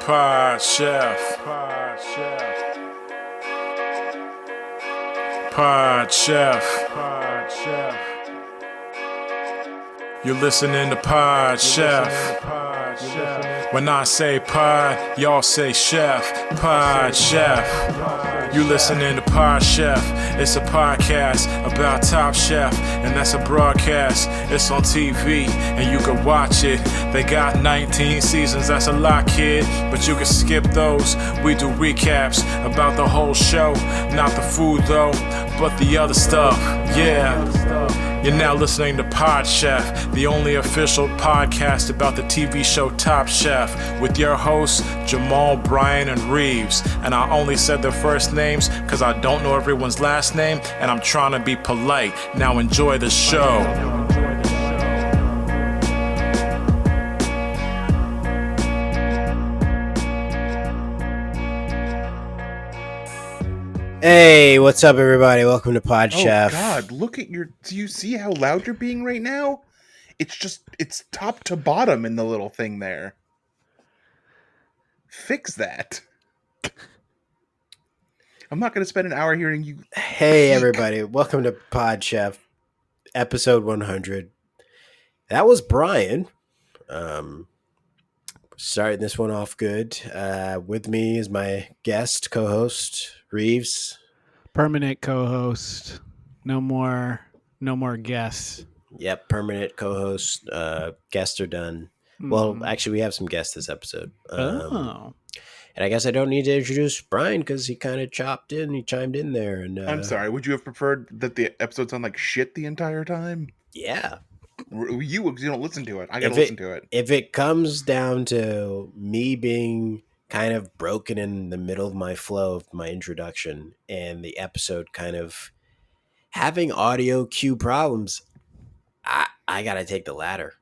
Pod Chef. Pod Chef. Pod Chef. Pod Chef. You're listening to Pod Chef. When I say pod, y'all say chef. Pod Chef. You listening to Pod Chef. It's a podcast about Top Chef, and that's a broadcast. It's on TV, and you can watch it. They got 19 seasons, that's a lot, kid, but you can skip those. We do recaps about the whole show, not the food though, but the other stuff. Yeah. You're now listening to Pod Chef, the only official podcast about the TV show Top Chef, with your hosts, Jamal, Brian, and Reeves. And I only said their first names because I don't know everyone's last name, and I'm trying to be polite. Now enjoy the show. Hey, what's up, everybody? Welcome to Pod Chef. Oh God, look at your. Do you see how loud you're being right now? It's top to bottom in the little thing there. Fix that. I'm not going to spend an hour hearing you. Hey, everybody. Welcome to Pod Chef, episode 100. That was Brian. Starting this one off good. With me is my guest, co-host, Reeves. Permanent co-host. No more guests. Yep, permanent co-host. Guests are done. Well, actually, we have some guests this episode. And I guess I don't need to introduce Brian because he kind of chimed in there. And I'm sorry. Would you have preferred that the episode sound like shit the entire time? Yeah. You don't listen to it. I gotta listen to it. If it comes down to me being kind of broken in the middle of my flow of my introduction and the episode kind of having audio cue problems, I gotta take the latter.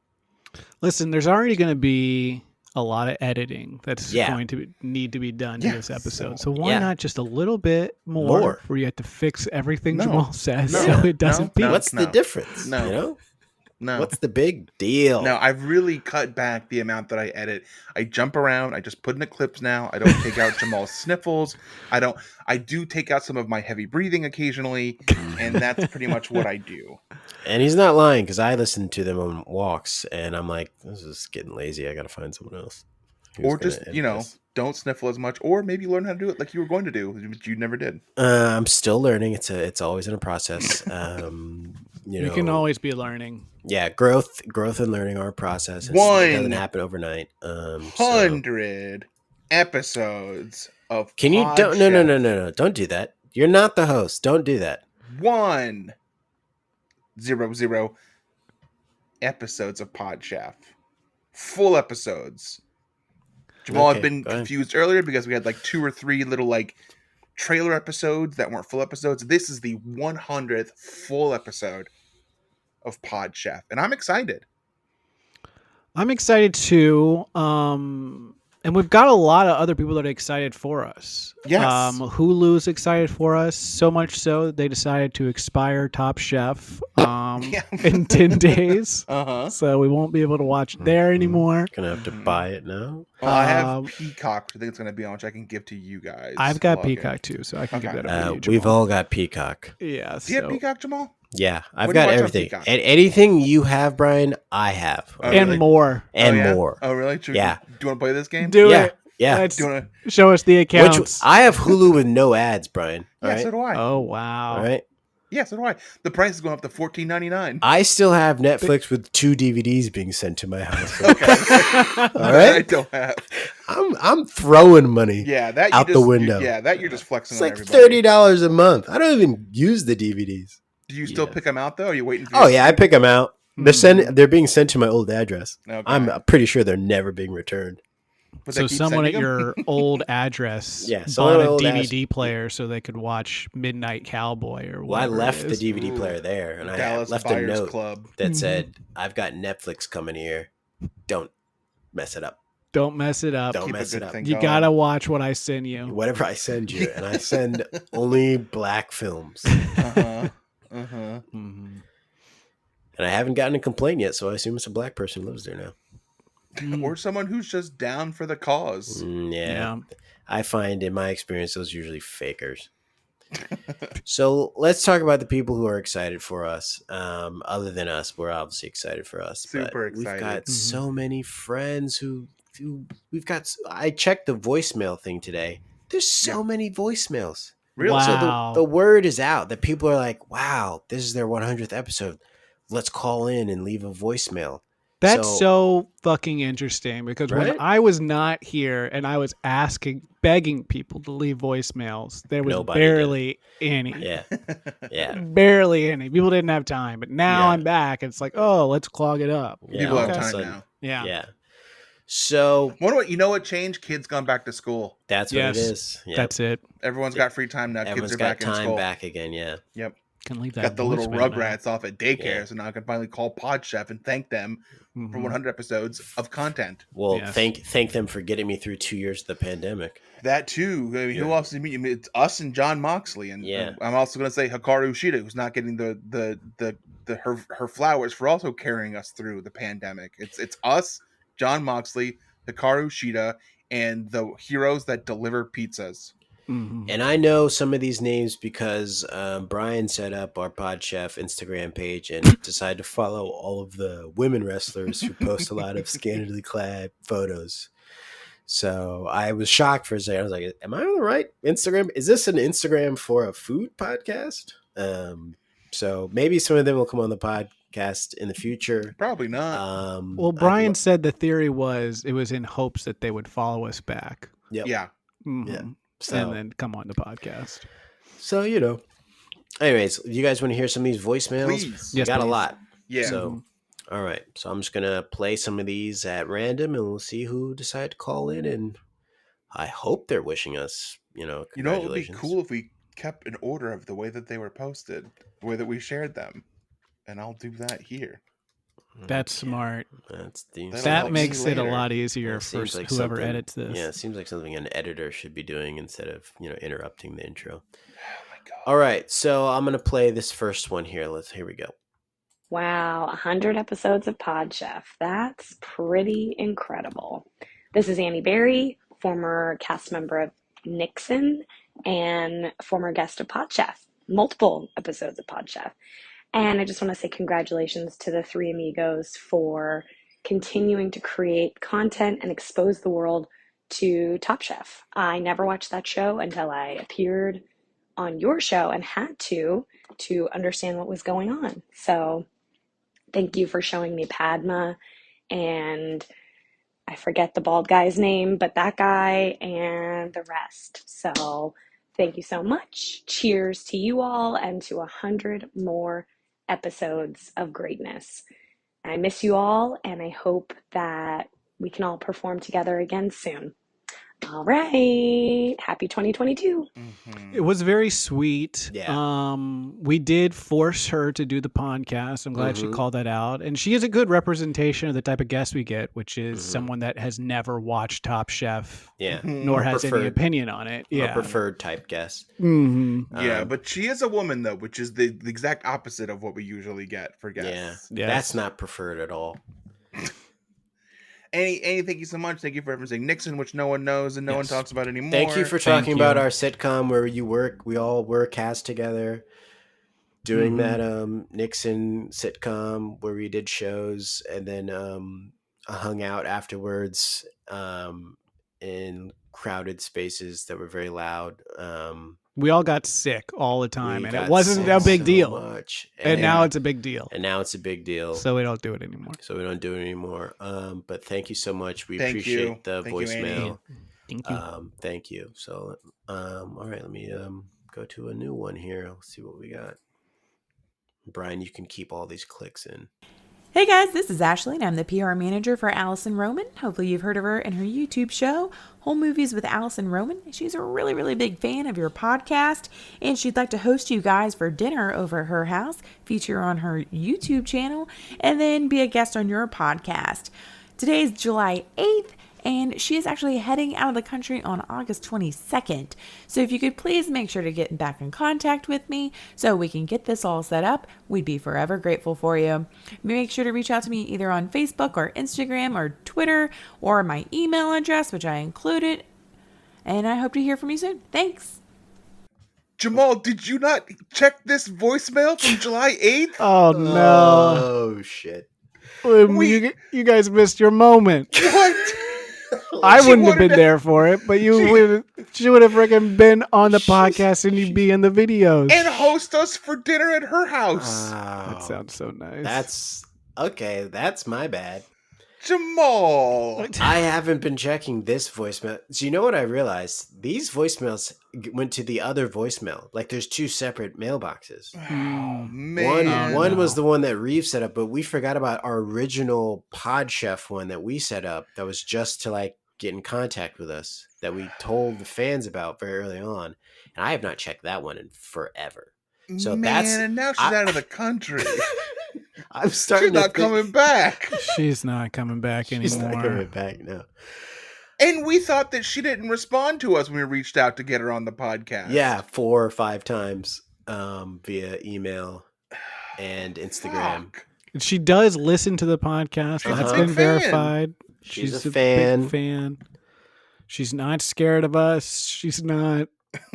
Listen, there's already going to be a lot of editing that's going to need to be done in this episode. So why not just a little bit more where you have to fix everything Jamal says so it doesn't be. What's the difference? No. You know? No. What's the big deal? No, I've really cut back the amount that I edit. I jump around. I just put in the clips now. I don't take out Jamal's sniffles. I do take out some of my heavy breathing occasionally, and that's pretty much what I do. And he's not lying because I listen to them on walks, and I'm like, this is getting lazy. I got to find someone else. Or just, don't sniffle as much, or maybe learn how to do it like you were going to do, but you never did. I'm still learning. It's always in a process. You can always be learning. Yeah, growth and learning are a process. It doesn't happen overnight. 100 episodes of Can you Pod don't Chef. no, don't do that. You're not the host. Don't do that. 100 episodes of Pod Chef. Full episodes. Jamal had been confused earlier because we had like 2 or 3 little like trailer episodes that weren't full episodes. This is the 100th full episode of Pod Chef, and I'm excited. I'm excited too. And we've got a lot of other people that are excited for us. Yes. Hulu's excited for us, so much so that they decided to expire Top Chef in 10 days. So we won't be able to watch it there anymore. Gonna have to buy it now. Well, I have Peacock, which I think it's going to be on, which I can give to you guys. I've got Peacock too, so I can give that over to you, Jamal. We've all got Peacock. Yeah. Do you have Peacock, Jamal? Yeah, I've What do you got watch on everything. Peacock? And anything you have, Brian, I have. Oh, and really? more. And more. Oh, really? Yeah. Do you want to play this game? Do Yeah. it. Yeah. Let's Do you want to? show us the accounts. I have Hulu with no ads, Brian. All Yeah, right? so do I. Oh, wow. All right. Yeah, so do I. The price is going up to $14.99. I still have Netflix with 2 DVDs being sent to my house. Okay. All right. I don't have. I'm throwing money. Yeah, that out the window. That you're just flexing It's on like everybody. $30 a month. I don't even use the DVDs. Do you still pick them out though? Or are you waiting for? Oh yeah, I pick them out. They're being sent to my old address. Okay. I'm pretty sure they're never being returned. But they So keep someone at sending them? your old address Yeah, someone bought at a old DVD player so they could watch Midnight Cowboy or Well, I whatever. left it the is. DVD player there, and I Dallas left a Buyers note Club. that said, "I've got Netflix coming here. Don't mess it up. Don't mess it up. Don't Keep a mess good it up. thing You going. gotta watch what I send you. Whatever I send you, and I send only black films." Mhm. And I haven't gotten a complaint yet, so I assume it's a black person who lives there now. or someone who's just down for the cause. Yeah. I find in my experience, those are usually fakers. So let's talk about the people who are excited for us. Other than us, we're obviously excited for us. Super but excited. We've got so many friends who we've got. I checked the voicemail thing today. There's so many voicemails. Really? Wow. So the word is out that people are like, wow, this is their 100th episode. Let's call in and leave a voicemail. That's so fucking interesting because when I was not here and I was begging people to leave voicemails, there was barely any. Yeah. Barely any. People didn't have time. But now I'm back. It's like, oh, let's clog it up. People have time now. Yeah. So you know what changed? Kids gone back to school. That's what it is. Yep. That's it. Everyone's got free time now. Everyone's Kids are got back in school. time back again. Yeah. Yep. Can leave that. Got the little Rugrats now. off at daycare, so now I can finally call Podchef and thank them for 100 episodes of content. Well, thank them for getting me through 2 years of the pandemic. That too. I mean, who else did you meet? It's us and John Moxley, and I'm also going to say Hikaru Shida, who's not getting her flowers for also carrying us through the pandemic. It's us, John Moxley, Hikaru Shida, and the heroes that deliver pizzas. And I know some of these names because Brian set up our Podchef Instagram page and decided to follow all of the women wrestlers who post a lot of scantily clad photos. So I was shocked for a second. I was like, am I on the right Instagram? Is this an Instagram for a food podcast? So maybe some of them will come on the podcast in the future. Probably not. Well, Brian said the theory was it was in hopes that they would follow us back. Yep. Yeah. Yeah. So, and then come on the podcast. So, anyways, you guys want to hear some of these voicemails? Please. We got a lot. Yeah. So, all right. So I'm just going to play some of these at random and we'll see who decide to call in. And I hope they're wishing us, congratulations. You know, it would be cool if we kept an order of the way that they were posted, the way that we shared them. And I'll do that here. That's smart. That makes it a lot easier for whoever edits this. Yeah, it seems like something an editor should be doing instead of interrupting the intro. Oh my god! All right, so I'm gonna play this first one here. Here we go. Wow, 100 episodes of Podchef. That's pretty incredible. This is Annie Berry, former cast member of Nixon and former guest of Podchef. Multiple episodes of Podchef. And I just want to say congratulations to the three amigos for continuing to create content and expose the world to Top Chef. I never watched that show until I appeared on your show and had to understand what was going on. So thank you for showing me Padma and I forget the bald guy's name, but that guy and the rest. So thank you so much. Cheers to you all and to 100 more episodes of greatness. I miss you all, and I hope that we can all perform together again soon. All right. Happy 2022. It was very sweet. Yeah. We did force her to do the podcast. I'm glad she called that out. And she is a good representation of the type of guest we get, which is someone that has never watched Top Chef. Yeah. Nor has any opinion on it. Yeah. A preferred type guest. Yeah, but she is a woman, though, which is the exact opposite of what we usually get for guests. Yeah. That's not preferred at all. Annie, thank you so much. Thank you for referencing Nixon, which no one knows and no one talks about anymore. Thank you for talking about our sitcom where you work. We all were cast together doing that Nixon sitcom where we did shows and then hung out afterwards in crowded spaces that were very loud. We all got sick all the time, and it wasn't a big deal. And now it's a big deal. And now it's a big deal. So we don't do it anymore. But thank you so much. We appreciate the voicemail. Thank you. Thank you. So, all right, let me go to a new one here. Let's see what we got. Brian, you can keep all these clicks in. Hey guys, this is Ashley and I'm the PR manager for Allison Roman. Hopefully you've heard of her in her YouTube show, Home Movies with Allison Roman. She's a really, really big fan of your podcast and she'd like to host you guys for dinner over at her house, feature on her YouTube channel, and then be a guest on your podcast. Today is July 8th and she is actually heading out of the country on August 22nd. So if you could please make sure to get back in contact with me so we can get this all set up, we'd be forever grateful for you. Make sure to reach out to me either on Facebook or Instagram or Twitter or my email address, which I included. And I hope to hear from you soon. Thanks. Jamal, did you not check this voicemail from July 8th? Oh, no. Oh, shit. You guys missed your moment. What? I wouldn't have been there for it, but she would have freaking been on the podcast and you'd be in the videos. And host us for dinner at her house. That sounds so nice. That's my bad. Jamal. I haven't been checking this voicemail. So you know what I realized? These voicemails went to the other voicemail. Like there's two separate mailboxes. Oh, man. One was the one that Reeve set up, but we forgot about our original Pod Chef one that we set up that was just to like get in contact with us, that we told the fans about very early on. And I have not checked that one in forever. So and now she's out of the country. I'm starting. She's not coming back. She's not coming back anymore. She's not coming back, no. And we thought that she didn't respond to us when we reached out to get her on the podcast. Yeah, 4 or 5 times via email and Instagram. And she does listen to the podcast. It's been verified. She's a fan. Big fan. She's not scared of us. She's not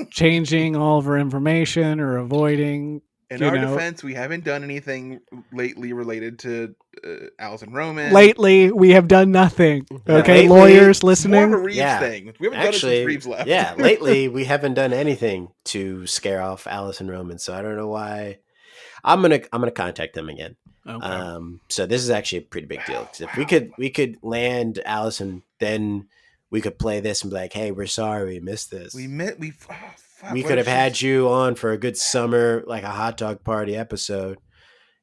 changing all of her information or avoiding. In our defense, we haven't done anything lately related to Allison Roman. Lately, we have done nothing. Okay, lawyers listening. More of a Reeves thing. We haven't done it since Reeves left. Yeah, lately we haven't done anything to scare off Allison Roman, so I don't know why. I'm gonna contact them again. Okay. So this is actually a pretty big deal because if we could land Allison, then we could play this and be like, "Hey, we're sorry we missed this. We could have had you on for a good summer, like a hot dog party episode,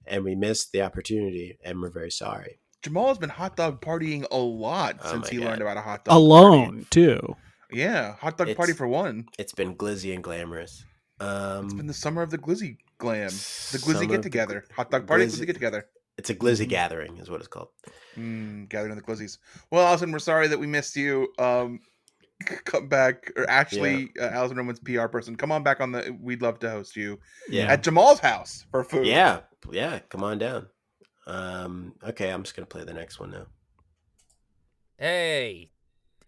and we missed the opportunity, and we're very sorry." Jamal has been hot dog partying a lot since he learned about a hot dog alone party. Too. Yeah, hot dog party for one. It's been glizzy and glamorous. It's been the summer of the glizzy glam, the glizzy get together, hot dog party, glizzy get together. It's a glizzy gathering, is what it's called. Gathering of the glizzies. Well, Allison, we're sorry that we missed you. Come back, or actually, Allison Roman's PR person, come on back on the. We'd love to host you at Jamal's house for food. Yeah, come on down. Okay, I'm just gonna play the next one now. Hey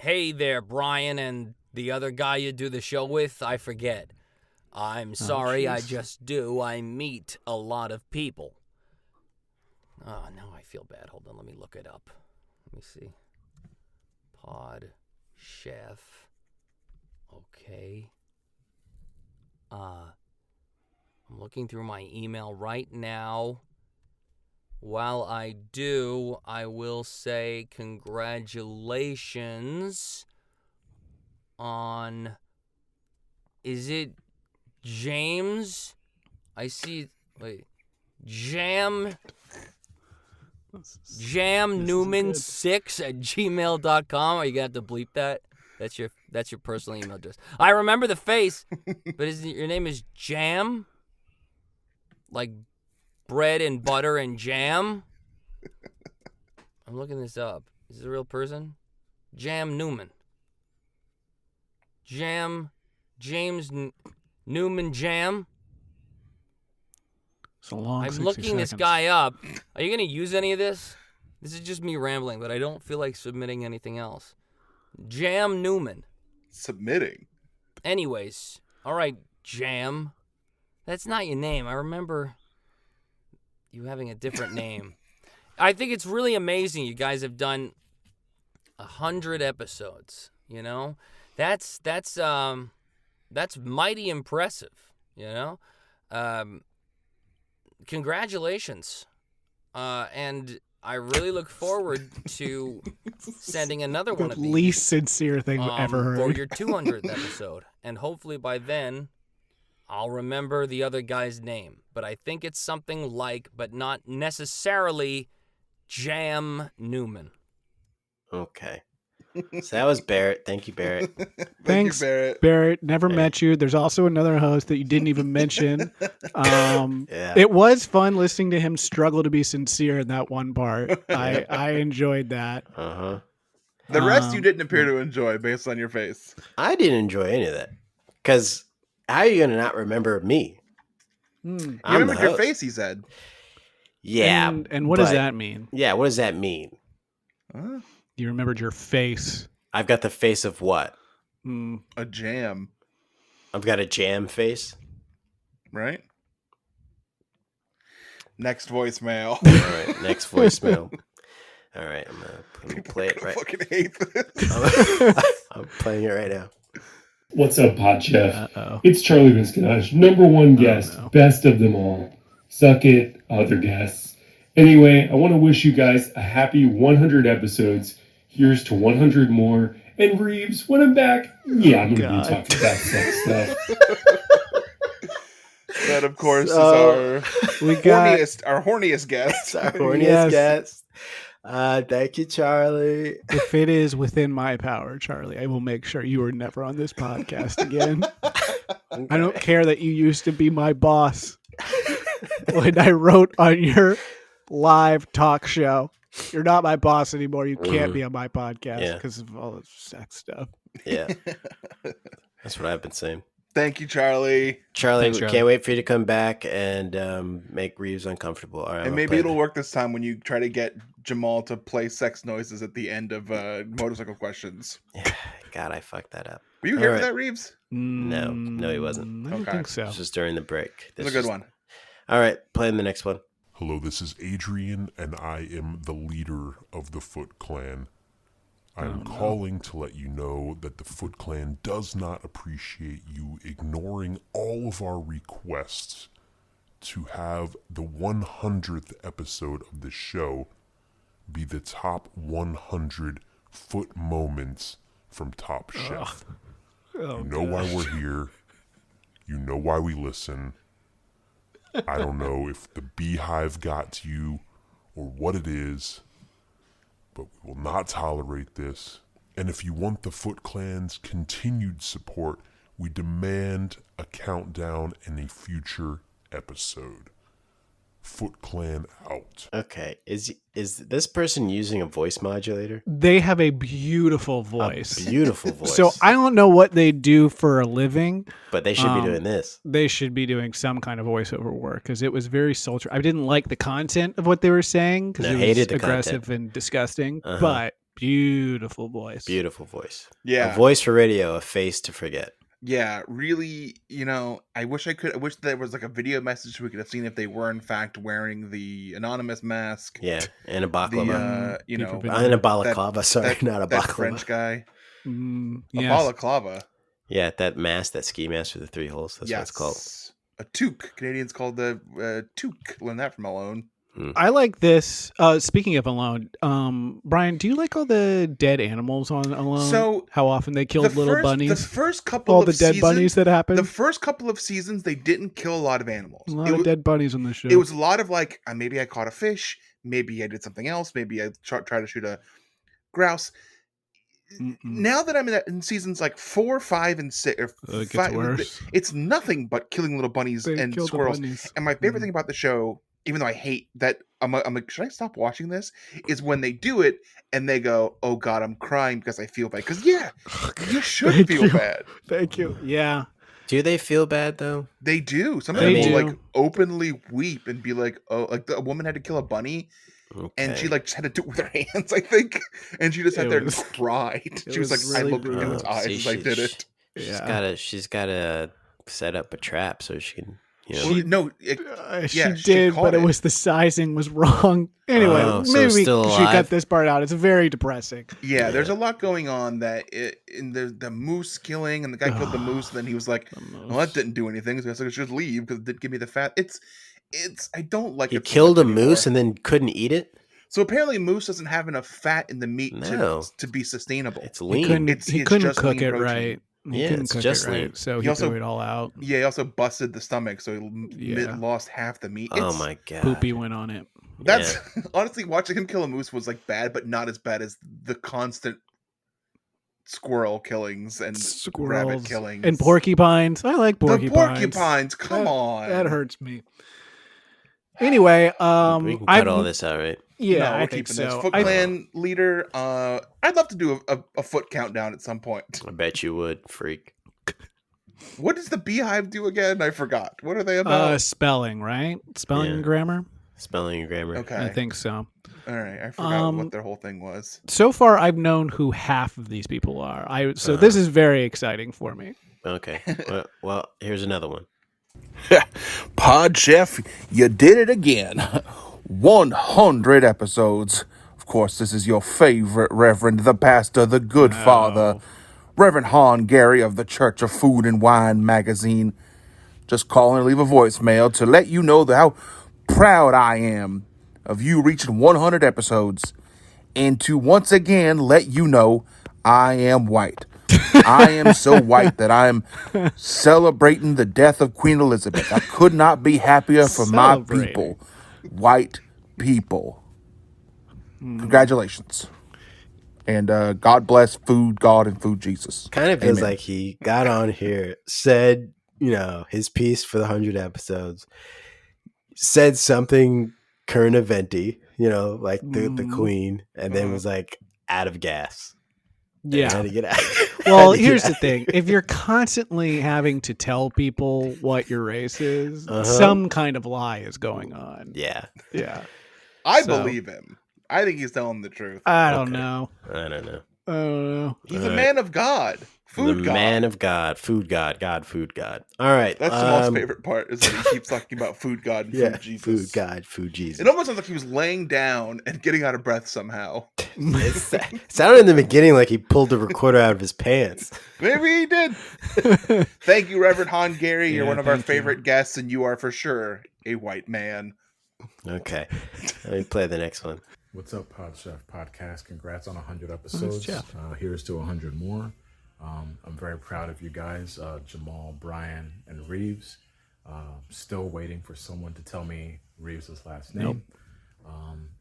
there, Brian, and the other guy you do the show with. I forget. I'm sorry. I just do. I meet a lot of people. Oh, now I feel bad. Hold on, let me look it up. Let me see. Pod Chef. Okay. I'm looking through my email right now. While I do, I will say congratulations on... Is it James? I see... Wait. Jam Newman6@gmail.com. Are you gonna have to bleep that? That's your personal email address. I remember the face, but your name is Jam? Like bread and butter and jam? I'm looking this up. Is this a real person? Jam Newman. James Newman Jam? It's a long I'm looking this guy up. Are you going to use any of this? This is just me rambling, but I don't feel like submitting anything else. Jam Newman. Submitting? Anyways. All right, Jam. That's not your name. I remember you having a different name. I think it's really amazing you guys have done 100 episodes, you know? That's mighty impressive, you know? Congratulations. And I really look forward to sending another one of these. The least sincere thing I've ever heard. For your 200th episode. And hopefully by then, I'll remember the other guy's name. But I think it's something like, but not necessarily, Jam Newman. Okay. So that was Barrett. Thank you, Barrett. Thanks, Barrett. Never met you. There's also another host that you didn't even mention. It was fun listening to him struggle to be sincere in that one part. I enjoyed that. The rest you didn't appear to enjoy based on your face. I didn't enjoy any of that. Because how are you going to not remember me? You remembered your face, he said. Yeah. And what does that mean? Yeah, what does that mean? You remembered your face. I've got the face of what? A jam. I've got a jam face. Right? Next voicemail. All right, next voicemail. All right, I'm gonna play it right. I fucking hate this. I'm playing it right now. What's up, Pod Chef? It's Charlie Visconage, number one guest, best of them all. Suck it, other guests. Anyway, I want to wish you guys a happy 100 episodes. Here's to 100 more. And Reeves, when I'm back, yeah, I'm going to be talking about sex stuff. That, of course, is our horniest guest. Our horniest guest. Thank you, Charlie. If it is within my power, Charlie, I will make sure you are never on this podcast again. Okay. I don't care that you used to be my boss when I wrote on your live talk show. You're not my boss anymore. You can't be on my podcast because of all this sex stuff. Yeah. That's what I've been saying. Thank you, Charlie. Thanks, Charlie. Can't wait for you to come back and make Reeves uncomfortable. All right, and maybe it'll work this time when you try to get Jamal to play sex noises at the end of motorcycle questions. God, I fucked that up. Were you here for that, Reeves? No, he wasn't. I don't think so. This was during the break. This is a good one. All right, playing the next one. Hello, this is Adrian, and I am the leader of the Foot Clan. I am calling to let you know that the Foot Clan does not appreciate you ignoring all of our requests to have the 100th episode of the show be the top 100 foot moments from Top Chef. You know why we're here. You know why we listen. I don't know if the beehive got to you or what it is, but we will not tolerate this. And if you want the Foot Clan's continued support, we demand a countdown in a future episode. Foot Clan out. Okay. Is this person using a voice modulator? They have a beautiful voice. A beautiful voice. So I don't know what they do for a living. But they should be doing this. They should be doing some kind of voiceover work because it was very sultry. I didn't like the content of what they were saying because it was aggressive and disgusting. But beautiful voice. Beautiful voice. Yeah. A voice for radio, a face to forget. Yeah, really, I wish there was like a video message so we could have seen if they were in fact wearing the anonymous mask. Yeah, and a baklava. And a balaclava, not a that baklava. French guy. Yes. A balaclava. Yeah, that mask, that ski mask with the 3 holes. That's what it's called. A toque. Canadians called the toque. Learn that from Alone. I like this. Speaking of Alone, Brian, do you like all the dead animals on Alone? So how often they killed little bunnies? The first couple all of the dead seasons, bunnies that happened. The first couple of seasons, they didn't kill a lot of animals. A lot of dead bunnies on the show. It was a lot of like, maybe I caught a fish, maybe I did something else, maybe I tried to shoot a grouse. Now that I'm in seasons like 4, 5, and 6, or 5, it's nothing but killing little bunnies and squirrels. And my favorite thing about the show, even though I hate that, I'm like, should I stop watching this? Is when they do it and they go, oh God, I'm crying because I feel bad. Because you should feel bad. Thank you. Yeah. Do they feel bad though? They do. Some people like openly weep and be like, oh, like a woman had to kill a bunny. Okay. And she like just had to do it with her hands, I think. And she just sat there and cried. She was like, really I looked in its eyes as I did it. She's gotta set up a trap so she can. She did, but it was the sizing was wrong. Anyway, maybe we should cut this part out. It's very depressing. Yeah, there's a lot going on in the moose killing, and the guy killed the moose. And then he was like, "Well, that didn't do anything, so I should just leave because it didn't give me the fat." It's I don't like. He killed a moose and then couldn't eat it. So apparently, moose doesn't have enough fat in the meat to be sustainning. It's lean. He couldn't cook it right. It's just lean. So he threw it all out. Yeah, he also busted the stomach, so he lost half the meat. Oh my God. Poopy went on it. That's honestly, watching him kill a moose was like bad, but not as bad as the constant squirrel killings and rabbit killings. And porcupines. I like porcupines. The porcupines, come on. That hurts me. Anyway, we can cut all this out, right? Yeah, no, we're I think keeping this. so. Foot Clan leader. I'd love to do a foot countdown at some point. I bet you would, freak. What does the Beehive do again? I forgot. What are they about? Spelling, right? Spelling and grammar? Spelling and grammar. Okay. I think so. All right. I forgot what their whole thing was. So far, I've known who half of these people are. So this is very exciting for me. Okay. Well, here's another one. Pod Chef, you did it again. 100 episodes. Of course, this is your favorite Reverend, the pastor, the good father, Reverend Han Gary of the Church of Food and Wine magazine. Just calling to leave a voicemail to let you know how proud I am of you reaching 100 episodes, and to once again let you know I am white. I am so white that I am celebrating the death of Queen Elizabeth. I could not be happier for my people, white people. Congratulations. And God bless food, God, and food Jesus. Kind of feels like he got on here, said, his piece for the 100 episodes, said something current eventy, like the Queen, and then was like out of gas. Yeah. Had to get out. Well, here's the thing. If you're constantly having to tell people what your race is, some kind of lie is going on. Yeah. Yeah. I believe him. I think he's telling the truth. I don't know. I don't know. He's a man of God. Food God. Man of God. Food God. God, food God. All right. That's the most favorite part, is that he keeps talking about food God and food Jesus. Food God, food Jesus. It almost sounds like he was laying down and getting out of breath somehow. It sounded in the beginning like he pulled the recorder out of his pants. Maybe he did. Thank you, Reverend Han Gary. You're one of our favorite guests, and you are for sure a white man. Okay. Let me play the next one. What's up, Pod Chef Podcast? Congrats on 100 episodes. Here's to 100 more. I'm very proud of you guys, Jamal, Brian, and Reeves. Still waiting for someone to tell me Reeves' last name.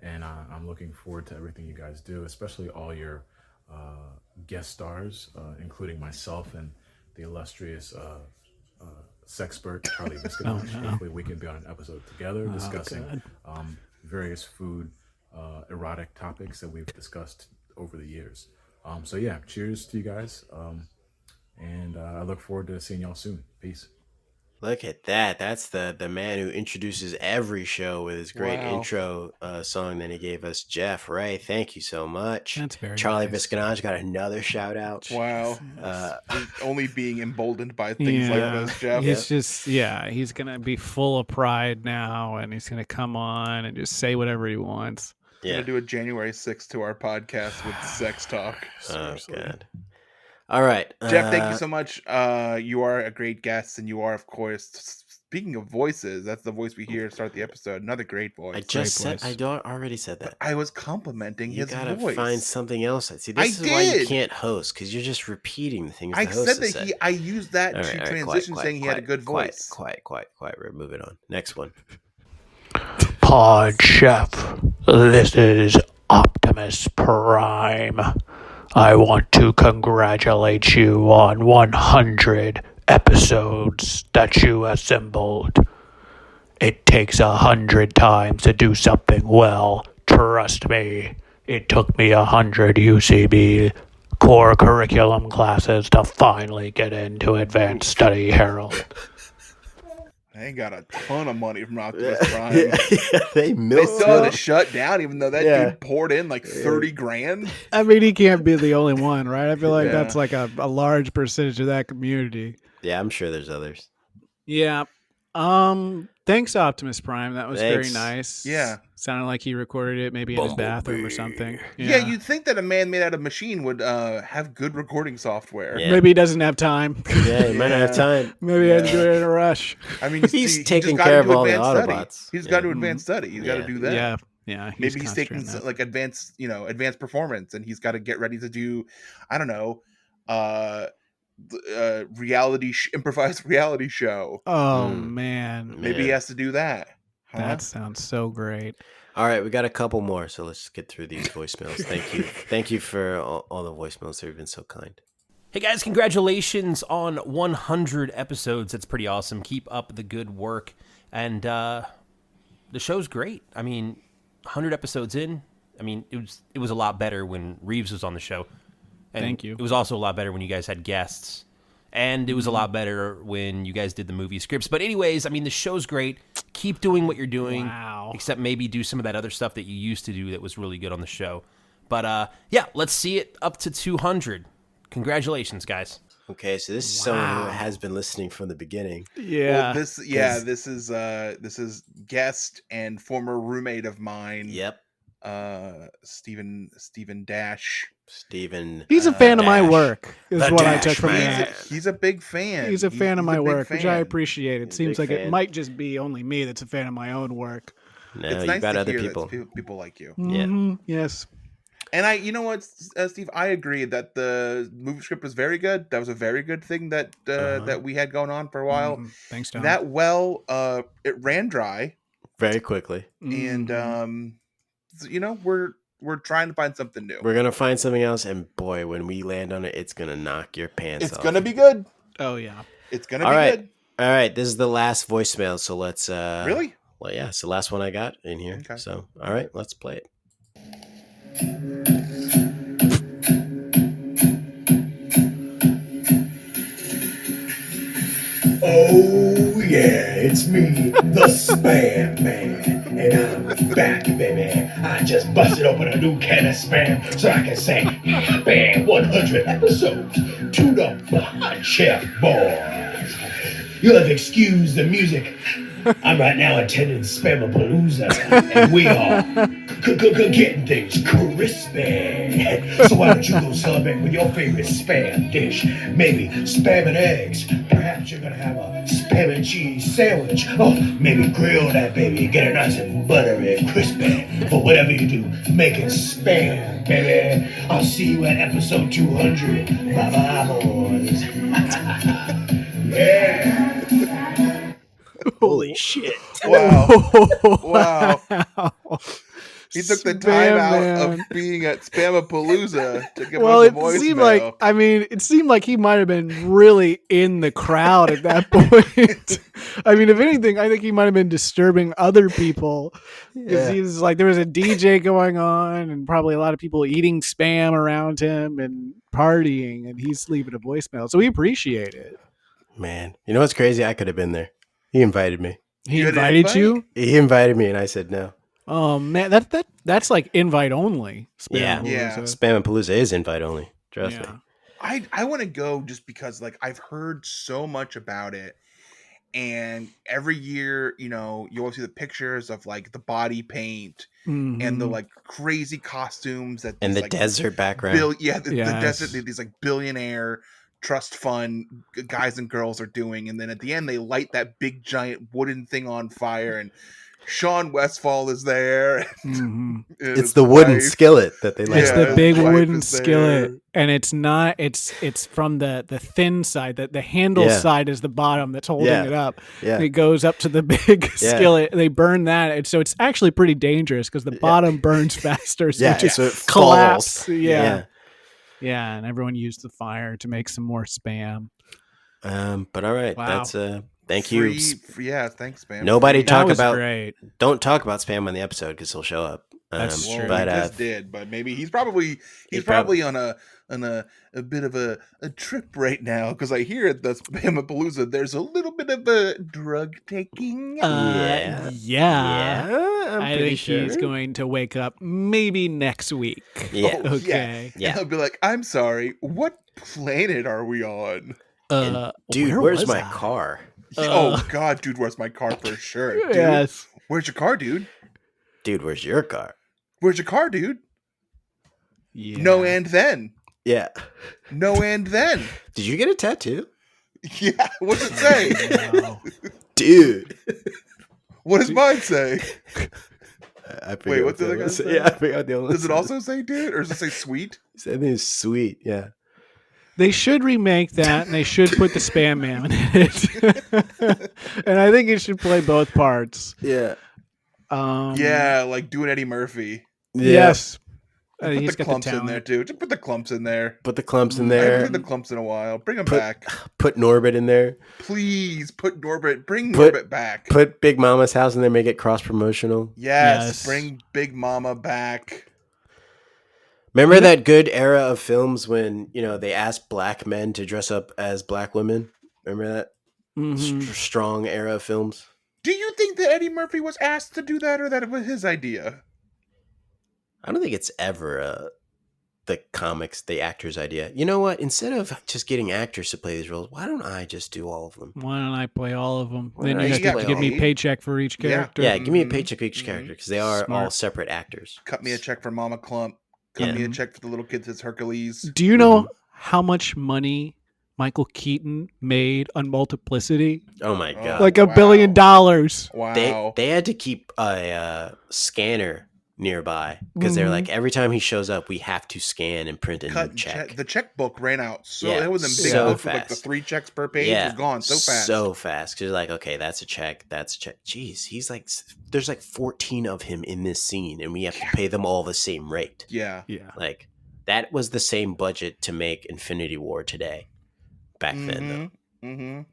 And I'm looking forward to everything you guys do, especially all your guest stars, including myself and the illustrious sexpert, Charlie Visconage. Hopefully we can be on an episode together discussing various food, erotic topics that we've discussed over the years. So yeah, cheers to you guys. And I look forward to seeing y'all soon. Peace. Look at that. That's the man who introduces every show with his great intro song that he gave us, Jeff Ray. Thank you so much. That's very Charlie nice. Visconage got another shout out. Wow. Only being emboldened by things like this, Jeff. He's going to be full of pride now, and he's going to come on and just say whatever he wants. We're going to do a January 6th to our podcast with sex talk. Seriously. Oh, God. All right. Jeff, thank you so much. You are a great guest, and you are, of course, speaking of voices, that's the voice we hear to start the episode. Another great voice. I already said that. But I was complimenting his voice. You gotta find something else. See, this is why you can't host, because you're just repeating the things the host has said. I used that to transition, saying he had a good voice. Quiet. We're moving on. Next one. Pod Chef, this is Optimus Prime. I want to congratulate you on 100 episodes that you assembled. It takes 100 times to do something well. Trust me, it took me 100 UCB core curriculum classes to finally get into advanced study, Harold. I ain't got a ton of money from Optimus Prime. They still had to shut down, even though that dude poured in like 30 grand. I mean, he can't be the only one, right? I feel like that's like a large percentage of that community. Yeah, I'm sure there's others. Yeah. Thanks, Optimus Prime. That was very nice. Yeah. Sounded like he recorded it maybe in his bathroom or something. Yeah, you'd think that a man made out of machine would have good recording software. Yeah. Maybe he doesn't have time. Yeah, he might not have time. Maybe he had to do it in a rush. I mean, he's taking care of all the Autobots. He's got to advanced study. He's got to do that. Yeah. Maybe he's taking like advanced performance, and he's got to get ready to do, I don't know, improvised reality show. Oh man, maybe he has to do that. That sounds so great. All right, we got a couple more, so let's get through these voicemails. Thank you for all the voicemails. They've been so kind. Hey guys, congratulations on 100 episodes. That's pretty awesome. Keep up the good work, and the show's great. I mean, 100 episodes in, I mean, it was a lot better when Reeves was on the show. And Thank you. It was also a lot better when you guys had guests. And it was a lot better when you guys did the movie scripts. But anyways, I mean, the show's great. Keep doing what you're doing. Wow. Except maybe do some of that other stuff that you used to do that was really good on the show. But yeah, let's see it up to 200. Congratulations, guys. Okay, so this is someone who has been listening from the beginning. Yeah. Well, this is guest and former roommate of mine. Yep. Stephen Dash. Steven. He's a fan of my work, is The what I Dash took from Man. that. He's a big fan. He's a fan of my work, which I fan. appreciate. It He's a seems big like it fan. might just be only me that's a fan of my own work. No, It's you nice got to other hear people. that people like you. Yeah. Mhm, yes. And you know what, Steve, I agree that the movie script was very good. That was a very good thing that that we had going on for a while. Thanks, Tom. That it ran dry Very quickly. and you know, we're trying to find something new. We're gonna find something else, and boy, when we land on it, it's gonna knock your pants off. It's gonna be good. Oh yeah. It's gonna All be right. good. All right, this is the last voicemail, so let's Really? Well, yeah, it's the last one I got in here. Okay. So, all right, let's play it. Oh yeah, it's me, the Spam Man, and I'm back, baby. I just busted open a new can of Spam so I can say Spam 100 episodes to the Pod Chef boys. You'll have excused the music. I'm right now attending Spamapalooza, and we are getting things crispy. So why don't you go celebrate with your favorite Spam dish? Maybe Spam and eggs. Perhaps you're gonna have a Spam and cheese sandwich. Oh, maybe grill that baby, get it nice and buttery and crispy. But whatever you do, make it Spam, baby. I'll see you at episode 200. Bye-bye, boys. Yeah. Holy shit! Wow! Wow! He took the time out of being at Spamapalooza to give us a voicemail. It seemed like he might have been really in the crowd at that point. I mean, if anything, I think he might have been disturbing other people because he was like, there was a DJ going on and probably a lot of people eating Spam around him and partying, and he's leaving a voicemail. So we appreciate it. Man, you know what's crazy? I could have been there. He invited me. He invited you? He invited me, and I said no. Oh man, that's like invite only. Spamapalooza is invite only. Trust me. I want to go just because like I've heard so much about it, and every year, you know, you always see the pictures of like the body paint and the like crazy costumes and the desert background. The desert. These like billionaire trust fund guys and girls are doing, and then at the end they light that big giant wooden thing on fire, and Sean Westfall is there. It's the wooden skillet that they light. It's the big wooden skillet, and it's not. It's from the thin side. That the handle side is the bottom that's holding it up. Yeah. It goes up to the big skillet. They burn that, and so it's actually pretty dangerous because the bottom burns faster. So it just so it collapses. falls. Yeah, and everyone used the fire to make some more Spam. But all right, that's thank you. Thanks, Spam. Nobody Don't talk about Spam on the episode because he'll show up. That's true. But he just did, but maybe he's probably on a bit of a trip right now because I hear at the Spamapalooza there's a little bit of a drug taking. I'm I pretty think sure he's going to wake up maybe next week. Yeah. Okay. Yeah. I'll be like, I'm sorry, what planet are we on? Dude, where's my car? Oh God, dude, where's my car for sure? Dude, yes. Where's your car, dude? Dude, where's your car? Where's your car, dude? Yeah. No, and then. Yeah. No, and then. Did you get a tattoo? Yeah. What's it say? Wow. Dude. What does mine say? I forget Wait, what did I gotta say? Yeah, I forgot the only. Does it also say dude, or does it say sweet? I think it's sweet. Yeah. They should remake that, and they should put the Spam Man in it. And I think it should play both parts. Yeah. Yeah, like doing Eddie Murphy. Yes. He's the clumps in there too. Just put the clumps in there. Put the clumps in there. I haven't heard the clumps in a while. Bring them back. Put Norbit in there. Please put Norbit. Bring Norbit back. Put Big Mama's house in there. Make it cross promotional. Yes. Bring Big Mama back. Remember that good era of films when they asked black men to dress up as black women? Remember that strong era of films? Do you think that Eddie Murphy was asked to do that, or that it was his idea? I don't think it's ever the actor's idea. You know what? Instead of just getting actors to play these roles, why don't I just do all of them? Why don't I play all of them? Then you have to give me a paycheck for each character. Yeah, give me a paycheck for each character because they are all separate actors. Cut me a check for Mama Clump. Cut me a check for the little kids as Hercules. Do you know how much money Michael Keaton made on Multiplicity? Oh my god! Like $1 billion. Wow. They had to keep a scanner nearby because they're like, every time he shows up, we have to scan and print a new check. The checkbook ran out. It was a big book with like the 3 checks per page. It was gone so fast. So fast. Because you're like, okay, that's a check. That's a check. Jeez, he's like, there's like 14 of him in this scene, and we have to pay them all the same rate. Yeah. Like that was the same budget to make Infinity War today. Back then, though.